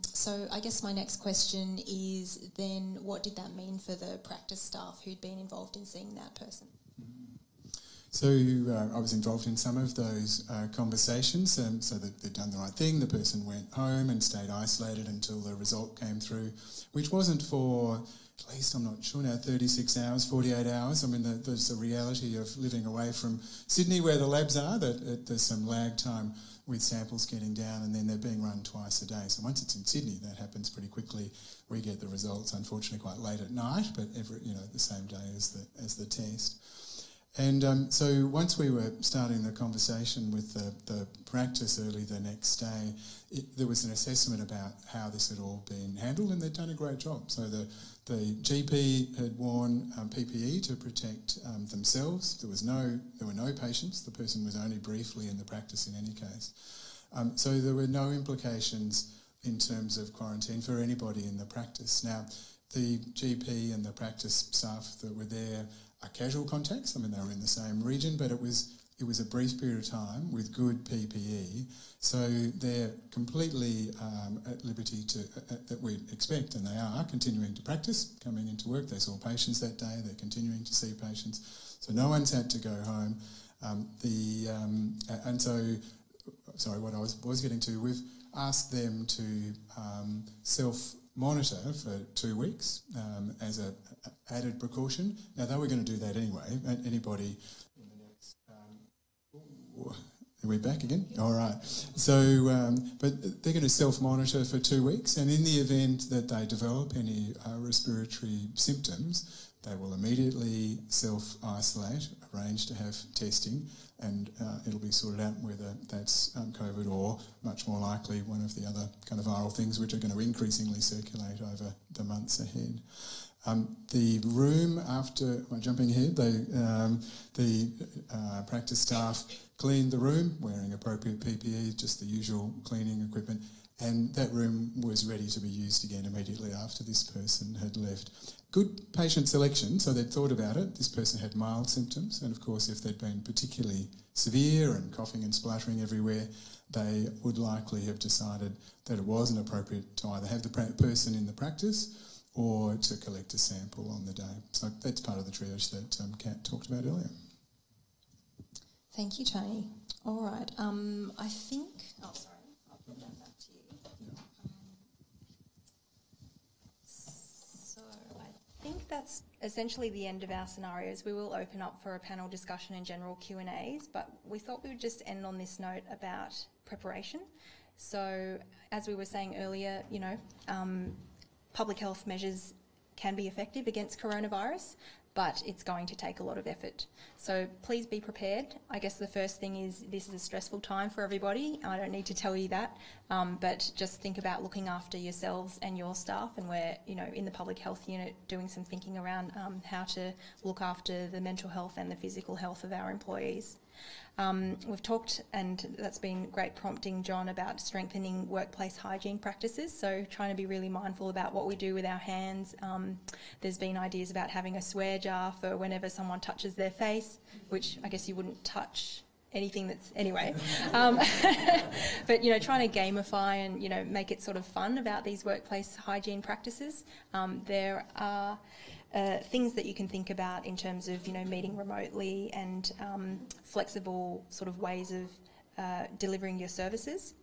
So I guess my next question is then what did that mean for the practice staff who'd been involved in seeing that person? So I was involved in some of those conversations, so that they'd done the right thing. The person went home and stayed isolated until the result came through, which wasn't for, at least I'm not sure now, 36 hours, 48 hours. I mean, there's the reality of living away from Sydney where the labs are, that there's some lag time with samples getting down, and then they're being run twice a day. So once it's in Sydney, that happens pretty quickly. We get the results, unfortunately, quite late at night, but the same day as the test. And so once we were starting the conversation with the practice early the next day, there was an assessment about how this had all been handled, and they'd done a great job. So the GP had worn PPE to protect themselves. There were no patients. The person was only briefly in the practice in any case. So there were no implications in terms of quarantine for anybody in the practice. Now, the GP and the practice staff that were there are casual contacts. I mean, they were in the same region, but it was a brief period of time with good PPE. So they're completely at liberty to, that we expect, and they are continuing to practice, coming into work. They saw patients that day. They're continuing to see patients. So no one's had to go home. And so, sorry, what I was getting to, we've asked them to self-monitor for 2 weeks as an added precaution. Now, they were going to do that anyway. Anybody in the next... are we back again? All right. So, but they're going to self-monitor for 2 weeks, and in the event that they develop any respiratory symptoms, they will immediately self-isolate, arrange to have testing, and it'll be sorted out whether that's COVID or, much more likely, one of the other kind of viral things which are going to increasingly circulate over the months ahead. The room, after jumping ahead, the practice staff cleaned the room, wearing appropriate PPE, just the usual cleaning equipment, and that room was ready to be used again immediately after this person had left. good patient selection, so they'd thought about it. This person had mild symptoms, and of course if they'd been particularly severe and coughing and spluttering everywhere, they would likely have decided that it wasn't appropriate to either have the person in the practice or to collect a sample on the day. So that's part of the triage that Kat talked about earlier. Thank you, Tony. All right. I think... Oh, sorry. I'll put that back to you. So I think that's essentially the end of our scenarios. We will open up for a panel discussion and general Q&As, but we thought we would just end on this note about preparation. So as we were saying earlier, you know, public health measures can be effective against coronavirus, but it's going to take a lot of effort. So please be prepared. I guess the first thing is this is a stressful time for everybody. I don't need to tell you that, but just think about looking after yourselves and your staff, and we're, you know, in the public health unit doing some thinking around how to look after the mental health and the physical health of our employees. We've talked, and that's been great prompting, John, about strengthening workplace hygiene practices, so trying to be really mindful about what we do with our hands. There's been ideas about having a swear jar for whenever someone touches their face, which I guess you wouldn't touch anything that's... Anyway. But, you know, trying to gamify and, you know, make it sort of fun about these workplace hygiene practices. There are... things that you can think about in terms of, you know, meeting remotely and flexible sort of ways of delivering your services.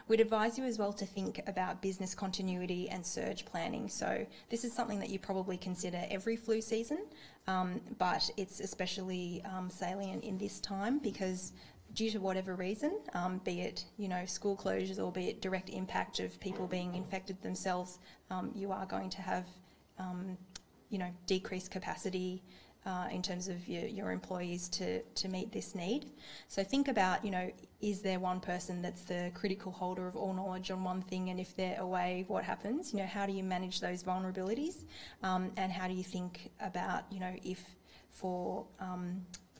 We'd advise you as well to think about business continuity and surge planning. So this is something that you probably consider every flu season, but it's especially salient in this time because due to whatever reason, be it, you know, school closures or be it direct impact of people being infected themselves, you are going to have you know, decreased capacity in terms of your employees to meet this need. So think about, you know, is there one person that's the critical holder of all knowledge on one thing, and if they're away, what happens? You know, how do you manage those vulnerabilities? And how do you think about, you know, if for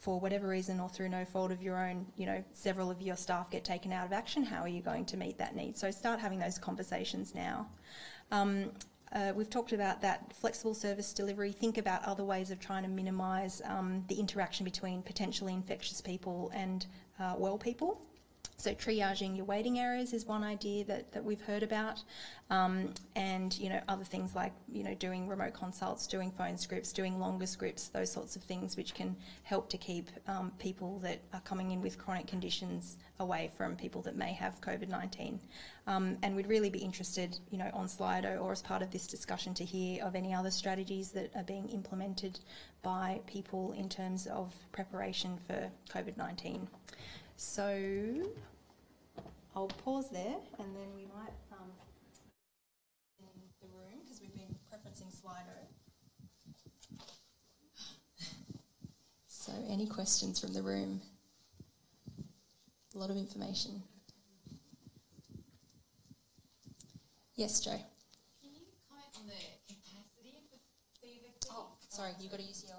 whatever reason or through no fault of your own, you know, several of your staff get taken out of action, how are you going to meet that need? So start having those conversations now. We've talked about that flexible service delivery. Think about other ways of trying to minimise the interaction between potentially infectious people and well people. So triaging your waiting areas is one idea that we've heard about, and, you know, other things like, you know, doing remote consults, doing phone scripts, doing longer scripts, those sorts of things which can help to keep people that are coming in with chronic conditions away from people that may have COVID-19. And we'd really be interested, you know, on Slido or as part of this discussion to hear of any other strategies that are being implemented by people in terms of preparation for COVID-19. So I'll pause there and then we might in the room, because we've been preferencing Slido. So any questions from the room? A lot of information. Yes, Joe. Can you comment on the capacity of the fever clinic? Oh, sorry, you've got to use your...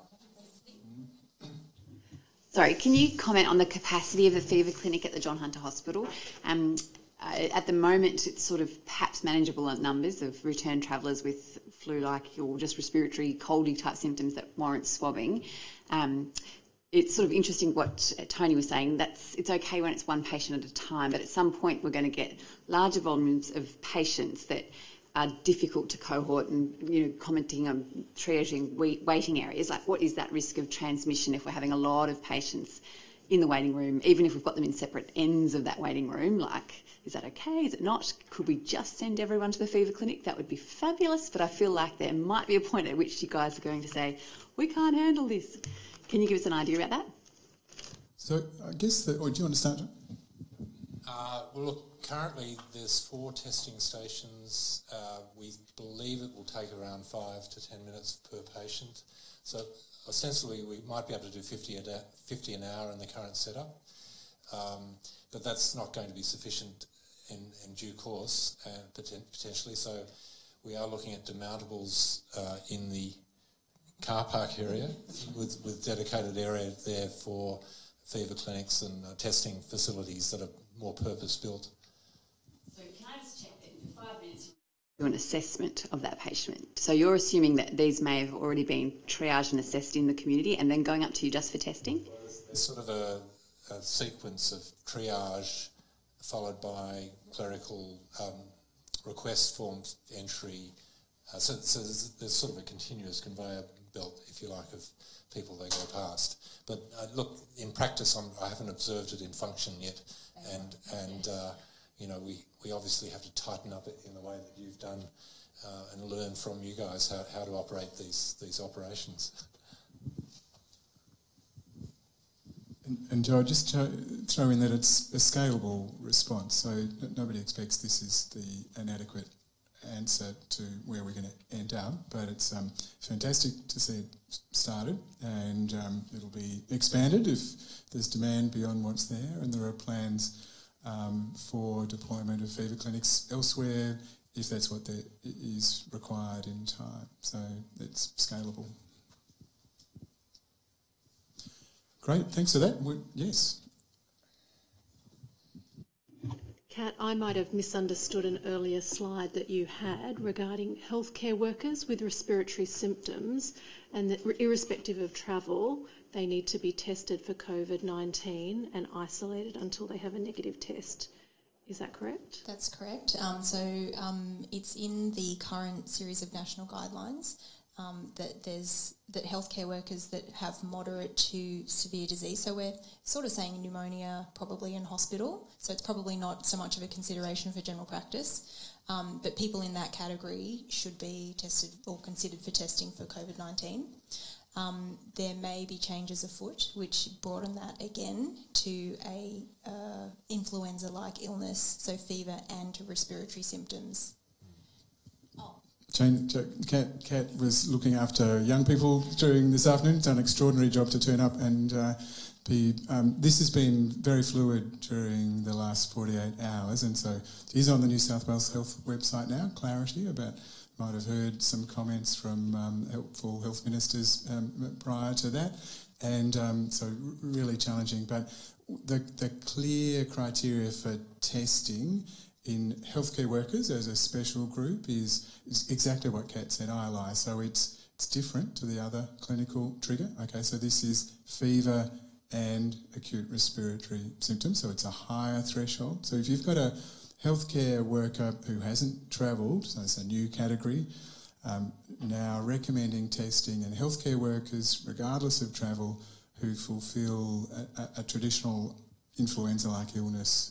Sorry, can you comment on the capacity of the fever clinic at the John Hunter Hospital? At the moment, it's sort of perhaps manageable numbers of return travellers with flu-like or just respiratory coldy type symptoms that warrant swabbing. It's sort of interesting what Tony was saying. It's okay when it's one patient at a time, but at some point we're going to get larger volumes of patients that are difficult to cohort, and, you know, commenting on triaging waiting areas, like what is that risk of transmission if we're having a lot of patients in the waiting room, even if we've got them in separate ends of that waiting room? Like, is that okay? Is it not? Could we just send everyone to the fever clinic? That would be fabulous, but I feel like there might be a point at which you guys are going to say, we can't handle this. Can you give us an idea about that? So I guess, or do you want to start? Well, look, currently there's 4 testing stations. We believe it will take around 5 to 10 minutes per patient. So ostensibly we might be able to do 50 an hour in the current setup, but that's not going to be sufficient in due course, potentially. So we are looking at demountables in the car park area with dedicated area there for fever clinics and testing facilities that are more purpose-built. So can I just check that in 5 minutes do an assessment of that patient. So you're assuming that these may have already been triaged and assessed in the community and then going up to you just for testing? There's sort of a sequence of triage followed by clerical request form entry. So there's sort of a continuous conveyor belt, if you like, of people they go past. But look, in practice, I haven't observed it in function yet, and you know, we obviously have to tighten up it in the way that you've done, and learn from you guys how to operate these operations. And Joe, just throw in that it's a scalable response, so nobody expects this is an adequate answer to where we're going to end up, but it's fantastic to see it started, and it'll be expanded if there's demand beyond what's there, and there are plans for deployment of fever clinics elsewhere if that's what is required in time. So it's scalable. Great, thanks for that. Yes. Kat, I might have misunderstood an earlier slide that you had regarding healthcare workers with respiratory symptoms, and that irrespective of travel, they need to be tested for COVID-19 and isolated until they have a negative test. Is that correct? That's correct. It's in the current series of national guidelines that healthcare workers that have moderate to severe disease, so we're sort of saying pneumonia probably in hospital, so it's probably not so much of a consideration for general practice, but people in that category should be tested or considered for testing for COVID-19. There may be changes afoot which broaden that again to a influenza-like illness, so fever and respiratory symptoms. Kat was looking after young people during this afternoon, done an extraordinary job to turn up, and this has been very fluid during the last 48 hours, and so it is on the New South Wales Health website now, Clarity, might have heard some comments from helpful health ministers prior to that, and so really challenging, but the clear criteria for testing in healthcare workers as a special group is exactly what Kat said, ILI. So it's different to the other clinical trigger. Okay, so this is fever and acute respiratory symptoms, so it's a higher threshold. So if you've got a healthcare worker who hasn't travelled, so it's a new category, now recommending testing, and healthcare workers, regardless of travel, who fulfil a traditional influenza-like illness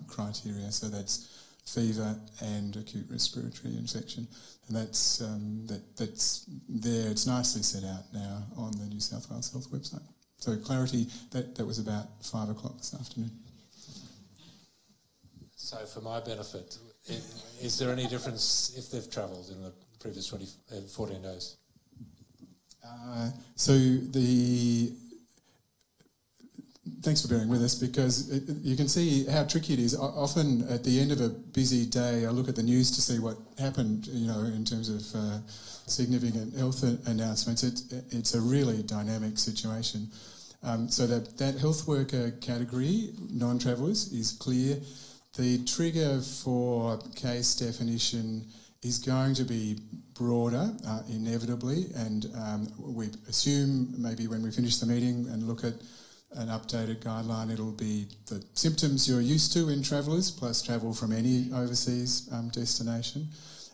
criteria, so that's fever and acute respiratory infection, and that's there. It's nicely set out now on the New South Wales Health website. So Clarity, that was about 5 o'clock this afternoon. So for my benefit, is there any difference if they've travelled in the previous 14 days? Thanks for bearing with us, because you can see how tricky it is. Often at the end of a busy day, I look at the news to see what happened, in terms of significant health announcements. It's a really dynamic situation. So that health worker category, non-travellers, is clear. The trigger for case definition is going to be broader, inevitably, and we assume maybe when we finish the meeting and look at an updated guideline, it'll be the symptoms you're used to in travellers, plus travel from any overseas destination.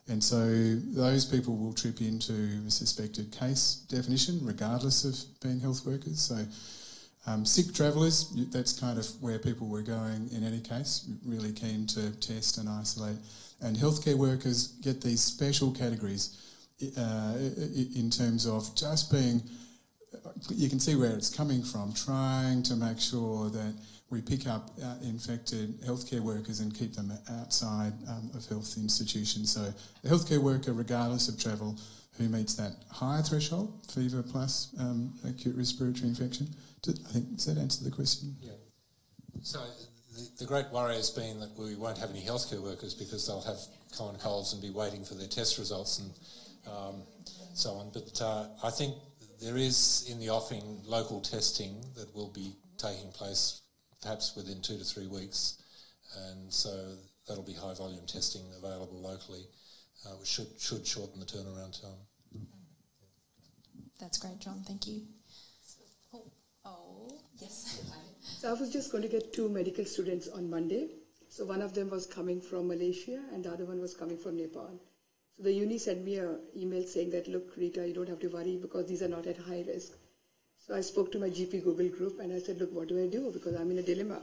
And so those people will trip into a suspected case definition, regardless of being health workers. So sick travellers, that's kind of where people were going in any case, really keen to test and isolate. And healthcare workers get these special categories in terms of just being... You can see where it's coming from, trying to make sure that we pick up infected healthcare workers and keep them outside of health institutions. So a healthcare worker, regardless of travel, who meets that higher threshold, fever plus acute respiratory infection. I think, does that answer the question? Yeah. So the great worry has been that we won't have any healthcare workers because they'll have common colds and be waiting for their test results and so on. But I think there is in the offing local testing that will be taking place perhaps within 2 to 3 weeks, and so that'll be high volume testing available locally. which should shorten the turnaround time. That's great, John. Thank you. Yes. So I was just going to get 2 medical students on Monday. So one of them was coming from Malaysia and the other one was coming from Nepal. So the uni sent me an email saying that, look, Rita, you don't have to worry because these are not at high risk. So I spoke to my GP Google group and I said, look, what do I do? Because I'm in a dilemma.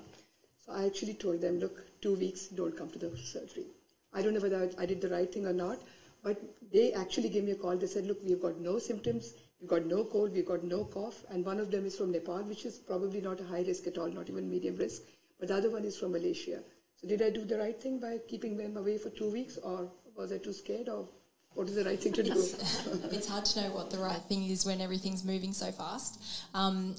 So I actually told them, look, 2 weeks, don't come to the surgery. I don't know whether I did the right thing or not, but they actually gave me a call. They said, look, we've got no symptoms, we've got no cold, we've got no cough, and one of them is from Nepal, which is probably not a high risk at all, not even medium risk, but the other one is from Malaysia. So did I do the right thing by keeping them away for 2 weeks, or was I too scared, or what is the right thing to do? It's hard to know what the right thing is when everything's moving so fast.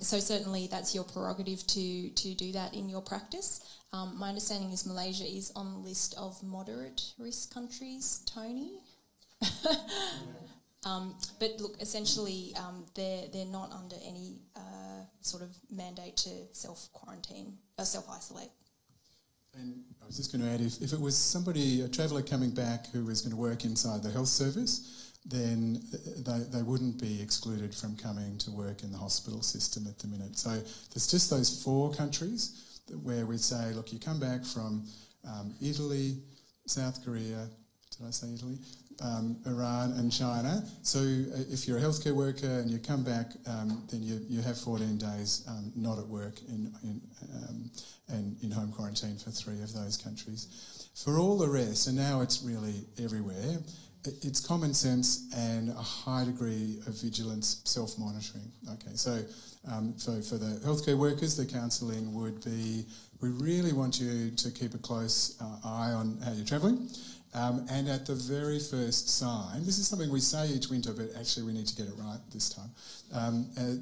So certainly that's your prerogative to do that in your practice. My understanding is Malaysia is on the list of moderate risk countries, Tony. But look, essentially they're not under any sort of mandate to self-quarantine, self-isolate. And I was just going to add, if it was somebody, a traveller coming back who was going to work inside the health service, then they wouldn't be excluded from coming to work in the hospital system at the minute. So there's just those 4 countries where we say, look, you come back from Italy, South Korea, did I say Italy? Iran and China. So if you're a healthcare worker and you come back, then you have 14 days not at work and in home quarantine for 3 of those countries. For all the rest, and now it's really everywhere, it's common sense and a high degree of vigilance, self-monitoring. Okay, so for the healthcare workers, the counselling would be, we really want you to keep a close eye on how you're travelling. And at the very first sign, this is something we say each winter, but actually we need to get it right this time,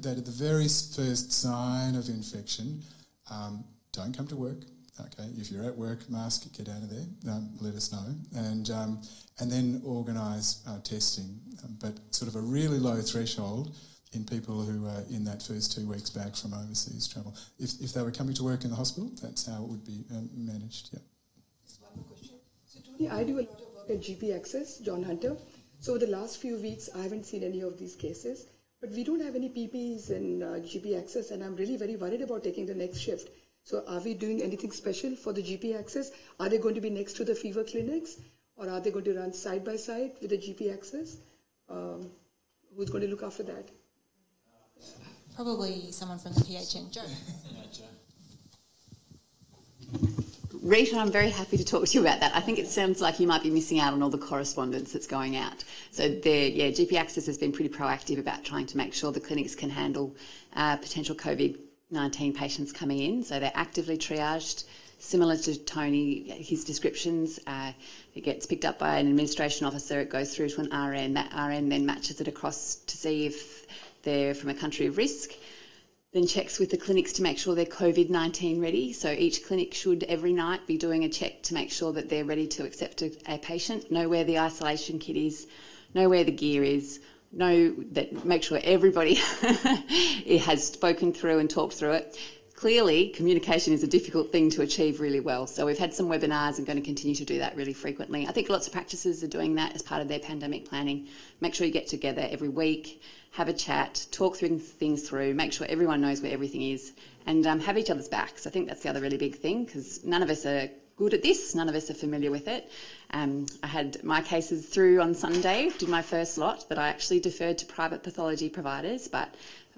that at the very first sign of infection, don't come to work. Okay, if you're at work, mask, get out of there, let us know. And then organise testing, but sort of a really low threshold in people who are in that first 2 weeks back from overseas travel. If they were coming to work in the hospital, that's how it would be managed, yeah. I do a lot of work at GP Access, John Hunter. So the last few weeks, I haven't seen any of these cases, but we don't have any PPs in GP Access, and I'm really very worried about taking the next shift. So are we doing anything special for the GP Access? Are they going to be next to the fever clinics, or are they going to run side by side with the GP Access? Who's going to look after that? Probably someone from the PHN. Joe. Rita, I'm very happy to talk to you about that. I think it sounds like you might be missing out on all the correspondence that's going out. So GP Access has been pretty proactive about trying to make sure the clinics can handle potential COVID-19 patients coming in. So they're actively triaged, similar to Tony, his descriptions. It gets picked up by an administration officer, it goes through to an RN. That RN then matches it across to see if they're from a country of risk, then checks with the clinics to make sure they're COVID-19 ready. So each clinic should every night be doing a check to make sure that they're ready to accept a patient, know where the isolation kit is, know where the gear is, make sure everybody has spoken through and talked through it. Clearly, communication is a difficult thing to achieve really well. So we've had some webinars and going to continue to do that really frequently. I think lots of practices are doing that as part of their pandemic planning. Make sure you get together every week, have a chat, talk things through, make sure everyone knows where everything is, and have each other's backs. I think that's the other really big thing, because none of us are good at this, none of us are familiar with it. I had my cases through on Sunday, did my first lot, but I actually deferred to private pathology providers, but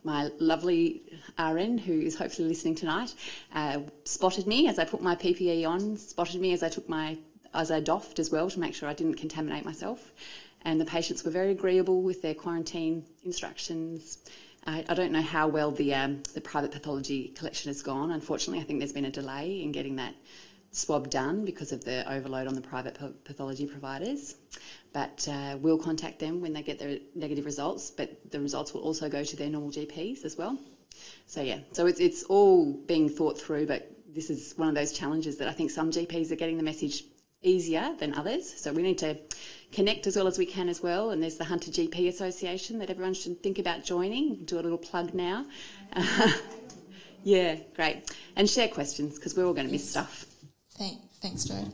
my lovely RN, who is hopefully listening tonight, spotted me as I put my PPE on, spotted me as I doffed as well to make sure I didn't contaminate myself. And the patients were very agreeable with their quarantine instructions. I don't know how well the private pathology collection has gone. Unfortunately, I think there's been a delay in getting that swab done because of the overload on the private pathology providers. But we'll contact them when they get their negative results, but the results will also go to their normal GPs as well. So yeah, so it's all being thought through, but this is one of those challenges that I think some GPs are getting the message easier than others. So we need to connect as well as we can as well. And there's the Hunter GP Association that everyone should think about joining. Do a little plug now. Yeah, great. And share questions, because we're all going to miss stuff. Thanks, Joe.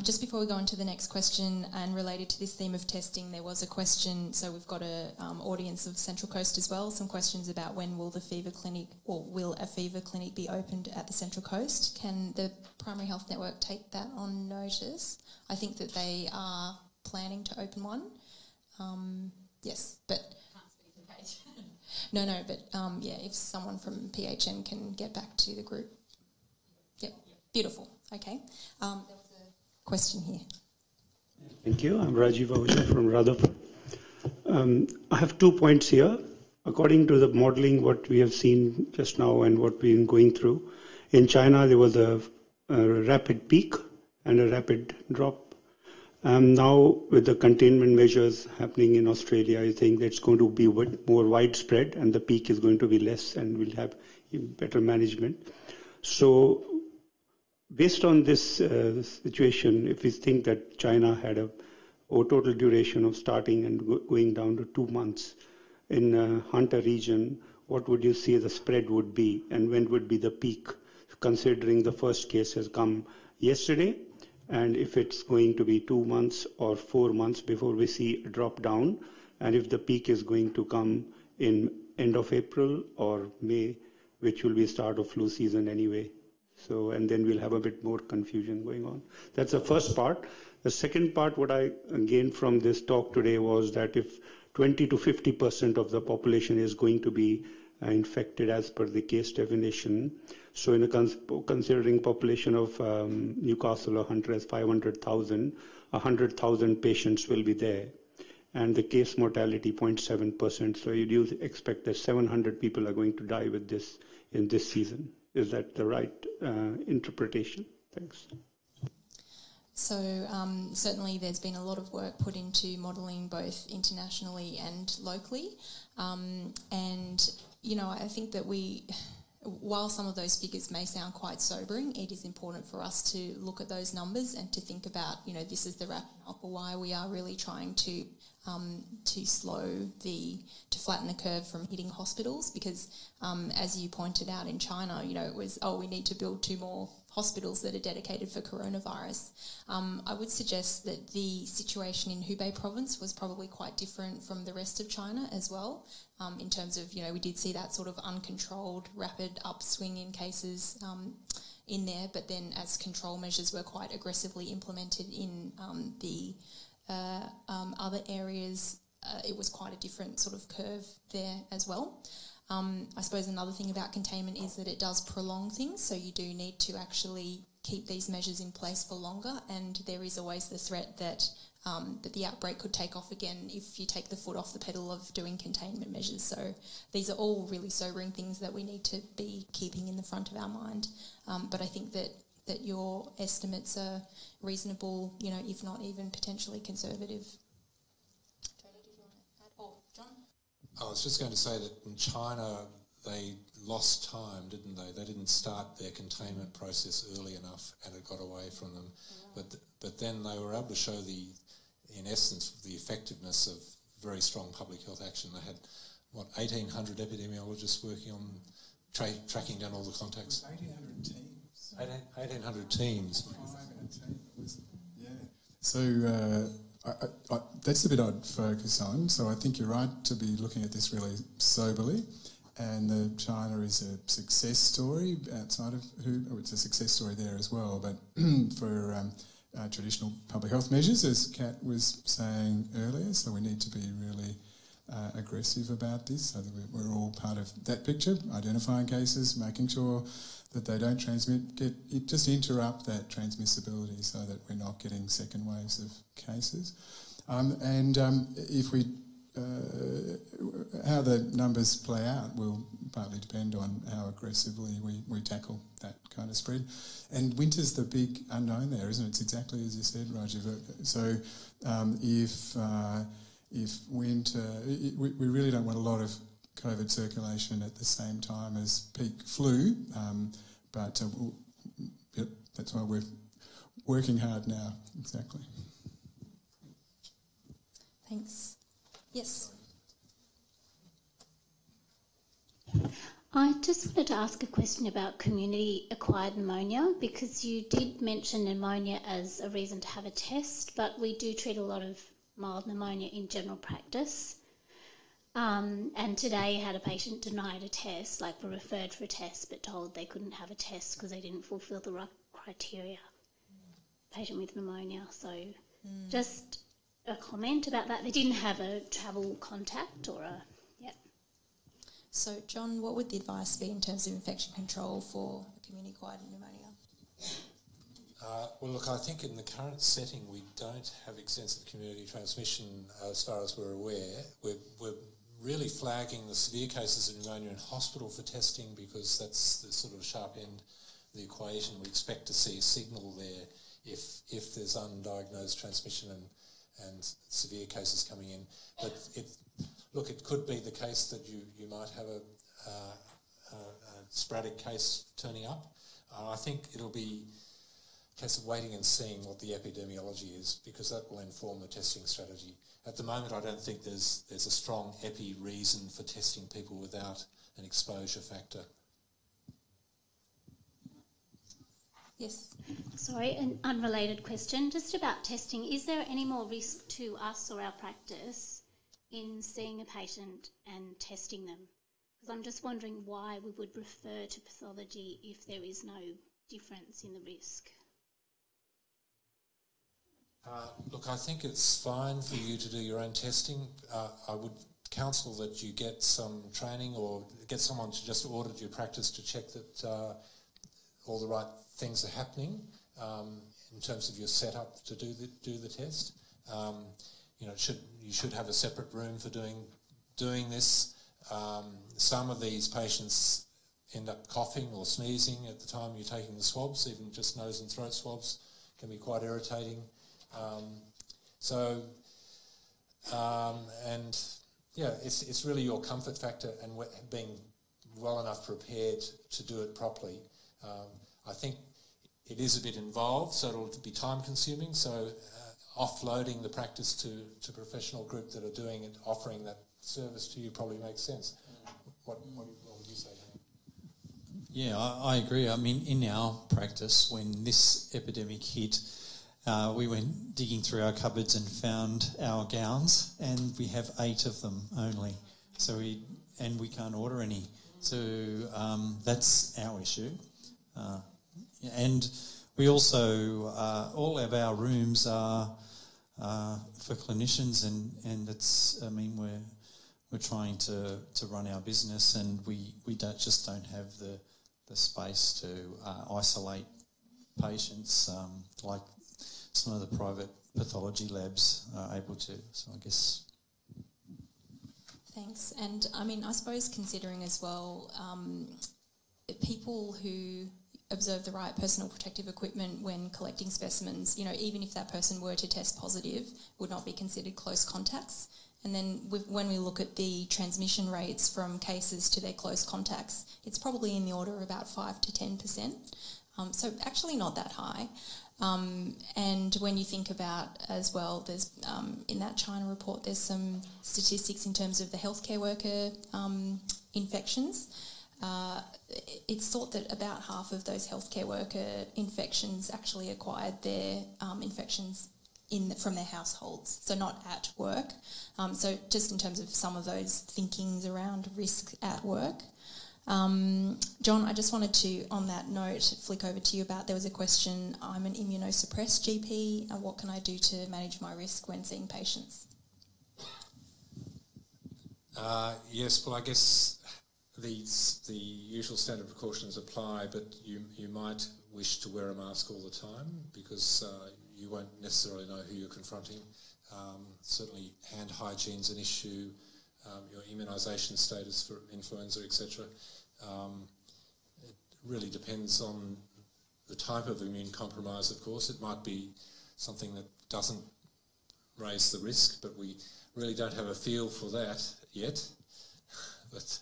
Just before we go on to the next question, and related to this theme of testing, there was a question, so we've got an audience of Central Coast as well, some questions about when will the fever clinic, or will a fever clinic be opened at the Central Coast? Can the Primary Health Network take that on notice? I think that they are planning to open one. Yes, but... Can't speak for PHN. No, but yeah, if someone from PHN can get back to the group. Yep, beautiful. Okay. There was a question here. Thank you. I'm Rajiv Ahuja from Rutherford. I have 2 points here. According to the modelling, what we have seen just now and what we've been going through, in China there was a rapid peak and a rapid drop. Now with the containment measures happening in Australia, I think that's going to be more widespread and the peak is going to be less and we'll have better management. So based on this situation, if we think that China had a total duration of starting and going down to 2 months in Hunter region, what would you say the spread would be and when would be the peak, considering the first case has come yesterday, and if it's going to be 2 months or 4 months before we see a drop down, and if the peak is going to come in end of April or May, which will be start of flu season anyway. So, and then we'll have a bit more confusion going on. That's the first part. The second part, what I gained from this talk today was that if 20 to 50% of the population is going to be infected as per the case definition, so in a considering population of Newcastle or Hunter as 500,000, 100,000 patients will be there. And the case mortality 0.7%. So you do expect that 700 people are going to die with this in this season. Is that the right interpretation? Thanks. So certainly there's been a lot of work put into modelling both internationally and locally. And, you know, I think that while some of those figures may sound quite sobering, it is important for us to look at those numbers and to think about, you know, this is the rapid up or why we are really trying to flatten the curve from hitting hospitals, because as you pointed out in China, you know, it was, we need to build 2 more hospitals that are dedicated for coronavirus. I would suggest that the situation in Hubei province was probably quite different from the rest of China as well, in terms of, you know, we did see that sort of uncontrolled rapid upswing in cases in there, but then as control measures were quite aggressively implemented in the other areas, it was quite a different sort of curve there as well. I suppose another thing about containment is that it does prolong things, so you do need to actually keep these measures in place for longer, and there is always the threat that that the outbreak could take off again if you take the foot off the pedal of doing containment measures. So these are all really sobering things that we need to be keeping in the front of our mind. But I think that your estimates are reasonable, you know, if not even potentially conservative. I was just going to say that in China they lost time, didn't they? They didn't start their containment process early enough and it got away from them. But then they were able to show in essence, the effectiveness of very strong public health action. They had, 1,800 epidemiologists working on tracking down all the contacts? 1,800 teams. 1,800 teams. Yeah. So that's the bit I'd focus on. So I think you're right to be looking at this really soberly. And China is a success story outside of it's a success story there as well. But for traditional public health measures, as Kat was saying earlier, so we need to be really aggressive about this so that we're all part of that picture, identifying cases, making sure that they don't just interrupt that transmissibility so that we're not getting second waves of cases. If we how the numbers play out will partly depend on how aggressively we tackle that kind of spread. And winter's the big unknown there, isn't it? It's exactly as you said, Rajiv. So if winter, we really don't want a lot of COVID circulation at the same time as peak flu, but yep, that's why we're working hard now. Exactly. Thanks. Yes. I just wanted to ask a question about community-acquired pneumonia, because you did mention pneumonia as a reason to have a test, but we do treat a lot of mild pneumonia in general practice. And today I had a patient denied a test, like were referred for a test, but told they couldn't have a test because they didn't fulfil the right criteria. Patient with pneumonia. So just a comment about that. They didn't have a travel contact or a... So, John, what would the advice be in terms of infection control for community-acquired pneumonia? Well, look, I think in the current setting we don't have extensive community transmission as far as we're aware. We're really flagging the severe cases of pneumonia in hospital for testing because that's the sort of sharp end of the equation. We expect to see a signal there if there's undiagnosed transmission and severe cases coming in. But look, it could be the case that you might have a sporadic case turning up. I think it'll be a case of waiting and seeing what the epidemiology is, because that will inform the testing strategy. At the moment, I don't think there's a strong epi reason for testing people without an exposure factor. Yes. Sorry, an unrelated question, just about testing. Is there any more risk to us or our practice in seeing a patient and testing them? Because I'm just wondering why we would refer to pathology if there is no difference in the risk. Look, I think it's fine for you to do your own testing. I would counsel that you get some training or get someone to just audit your practice to check that all the right things are happening in terms of your setup to do the test. You know, you should have a separate room for doing this. Some of these patients end up coughing or sneezing at the time you're taking the swabs. Even just nose and throat swabs can be quite irritating. And yeah, it's really your comfort factor and being well enough prepared to do it properly. I think it is a bit involved, so it'll be time consuming. So offloading the practice to a professional group that are doing it, offering that service to you probably makes sense. What would you say, Tony? Yeah, I agree. I mean, in our practice, when this epidemic hit, we went digging through our cupboards and found our gowns, and we have 8 of them only. So we can't order any. So that's our issue. And we also, all of our rooms are for clinicians, and it's, I mean, we're trying to run our business, and we don't have the space to isolate patients like some of the private pathology labs are able to. So I guess. Thanks. And I mean, I suppose considering as well, people who observe the right personal protective equipment when collecting specimens, you know, even if that person were to test positive, would not be considered close contacts. And then when we look at the transmission rates from cases to their close contacts, it's probably in the order of about 5 to 10%. So actually not that high. And when you think about as well, there's in that China report, there's some statistics in terms of the healthcare worker infections. It's thought that about half of those healthcare worker infections actually acquired their infections from their households, so not at work. So just in terms of some of those thinkings around risk at work. John, I just wanted to, on that note, flick over to you about, there was a question, I'm an immunosuppressed GP, what can I do to manage my risk when seeing patients? Yes, well, I guess the usual standard precautions apply, but you might wish to wear a mask all the time because you won't necessarily know who you're confronting. Certainly hand hygiene's an issue, your immunisation status for influenza, etc. It really depends on the type of immune compromise, of course. It might be something that doesn't raise the risk, but we really don't have a feel for that yet. But,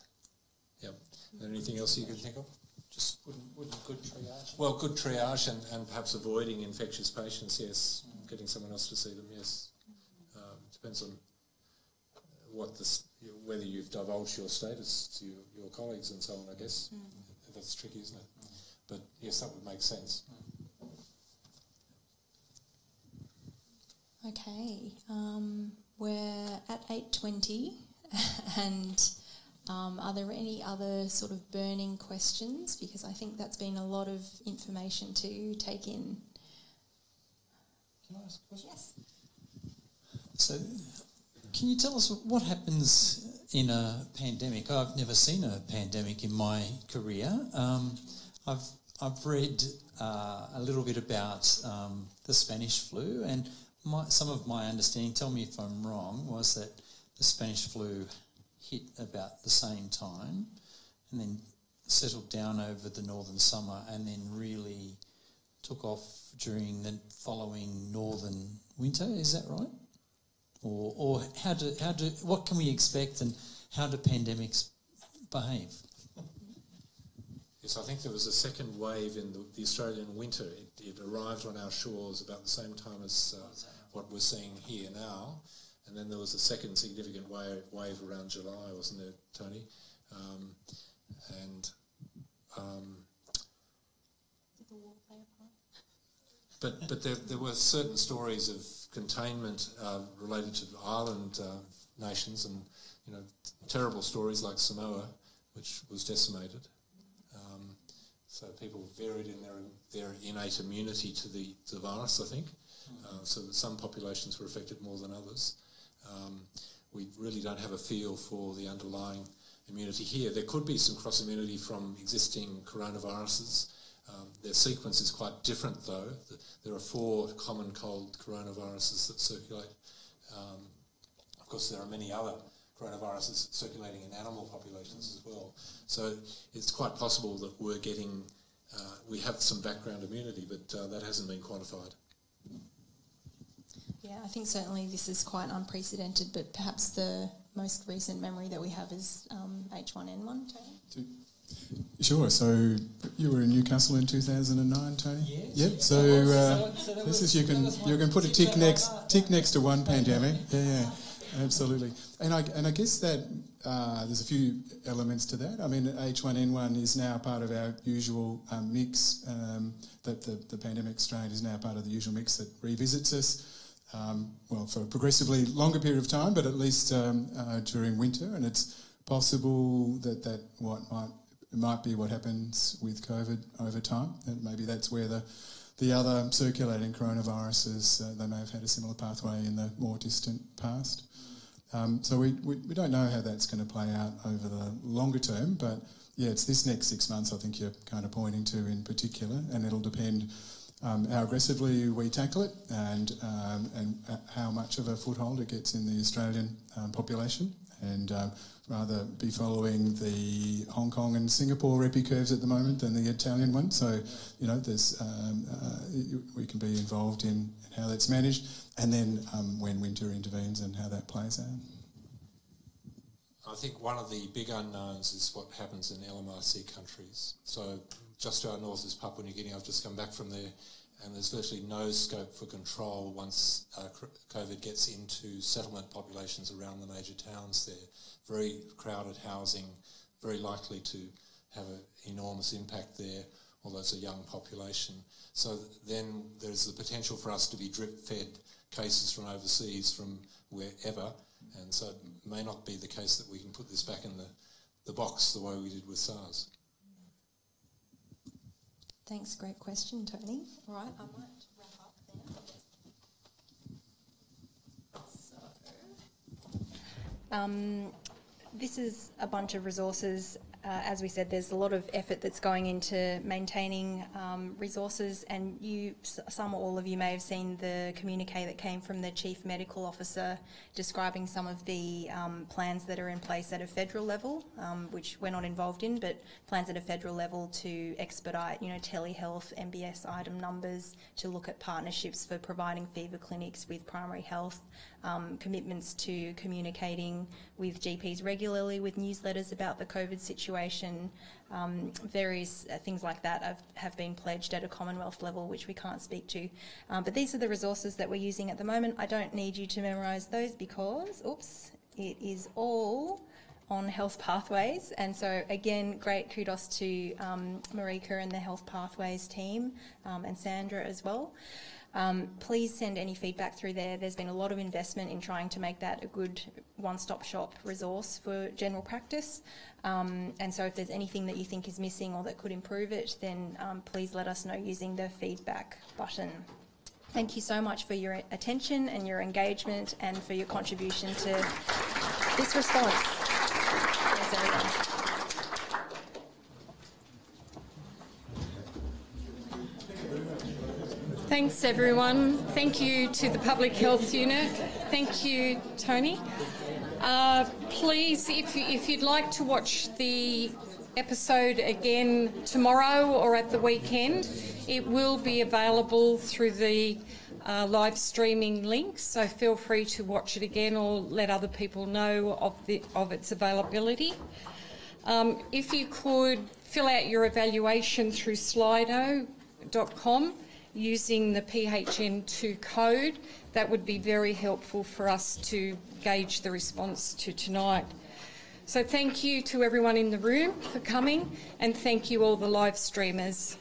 yeah. Is there anything else you can think of? Just wouldn't good triage? Well, good triage and perhaps avoiding infectious patients, yes. Getting someone else to see them, yes. Depends on what whether you've divulged your status to your colleagues and so on, I guess. That's tricky, isn't it? But yes, that would make sense. Okay, we're at 8:20 and are there any other sort of burning questions? Because I think that's been a lot of information to take in. Can I ask a question? Yes. So, can you tell us what happens in a pandemic? I've never seen a pandemic in my career. I've read a little bit about the Spanish flu, and some of my understanding, tell me if I'm wrong, was that the Spanish flu hit about the same time and then settled down over the northern summer and then really took off during the following northern winter. Is that right? Or what can we expect, and how do pandemics behave? Yes, I think there was a second wave in the Australian winter. It arrived on our shores about the same time as what we're seeing here now. And then there was a second significant wave around July, wasn't there, Tony? Did the war play a part? But there were certain stories of containment related to island nations, and terrible stories like Samoa, which was decimated. So people varied in their innate immunity to the virus, I think. So that some populations were affected more than others. We really don't have a feel for the underlying immunity here. There could be some cross-immunity from existing coronaviruses. Their sequence is quite different, though. There are 4 common cold coronaviruses that circulate. Of course, there are many other coronaviruses circulating in animal populations as well. So it's quite possible that we have some background immunity, but that hasn't been quantified. Yeah, I think certainly this is quite unprecedented, but perhaps the most recent memory that we have is H1N1, Tony? Sure. So you were in Newcastle in 2009, Tony? Yes. Yep. So this is you can put a tick next to one pandemic. Yeah. Absolutely. And I guess that there's a few elements to that. I mean, H1N1 is now part of our usual mix. That the pandemic strain is now part of the usual mix that revisits us. For a progressively longer period of time, but at least during winter, and it's possible that might be what happens with COVID over time, and maybe that's where the other circulating coronaviruses, they may have had a similar pathway in the more distant past. So we don't know how that's going to play out over the longer term, but yeah, it's this next 6 months I think you're kind of pointing to in particular, and it'll depend how aggressively we tackle it and how much of a foothold it gets in the Australian population, and rather be following the Hong Kong and Singapore epi curves at the moment than the Italian one. So, there's we can be involved in how that's managed, and then when winter intervenes and how that plays out. I think one of the big unknowns is what happens in LMIC countries. So just to our north is Papua New Guinea. I've just come back from there, and there's virtually no scope for control once COVID gets into settlement populations around the major towns there. Very crowded housing, very likely to have an enormous impact there, although it's a young population. So then there's the potential for us to be drip-fed cases from overseas, from wherever, and so it may not be the case that we can put this back in the box the way we did with SARS. Thanks, great question, Tony. All right, I might wrap up there. So, this is a bunch of resources. As we said, there's a lot of effort that's going into maintaining resources, and some or all of you may have seen the communique that came from the Chief Medical Officer describing some of the plans that are in place at a federal level, which we're not involved in, but plans at a federal level to expedite, telehealth, MBS item numbers, to look at partnerships for providing fever clinics with primary health, commitments to communicating with GPs regularly with newsletters about the COVID situation. Various things like that have been pledged at a Commonwealth level, which we can't speak to. But these are the resources that we're using at the moment. I don't need you to memorise those because, it is all on health pathways. And so again, great kudos to Marika and the health pathways team and Sandra as well. Please send any feedback through there. There's been a lot of investment in trying to make that a good one-stop shop resource for general practice. And so if there's anything that you think is missing or that could improve it, then please let us know using the feedback button. Thank you so much for your attention and your engagement and for your contribution to this response. Thanks, everyone. Thanks, everyone. Thank you to the Public Health Unit. Thank you, Tony. Please, if you'd like to watch the episode again tomorrow or at the weekend, it will be available through the live streaming link, so feel free to watch it again or let other people know of its availability. If you could fill out your evaluation through slido.com using the PHN2 code, that would be very helpful for us to gauge the response to tonight. So thank you to everyone in the room for coming, and thank you all the live streamers.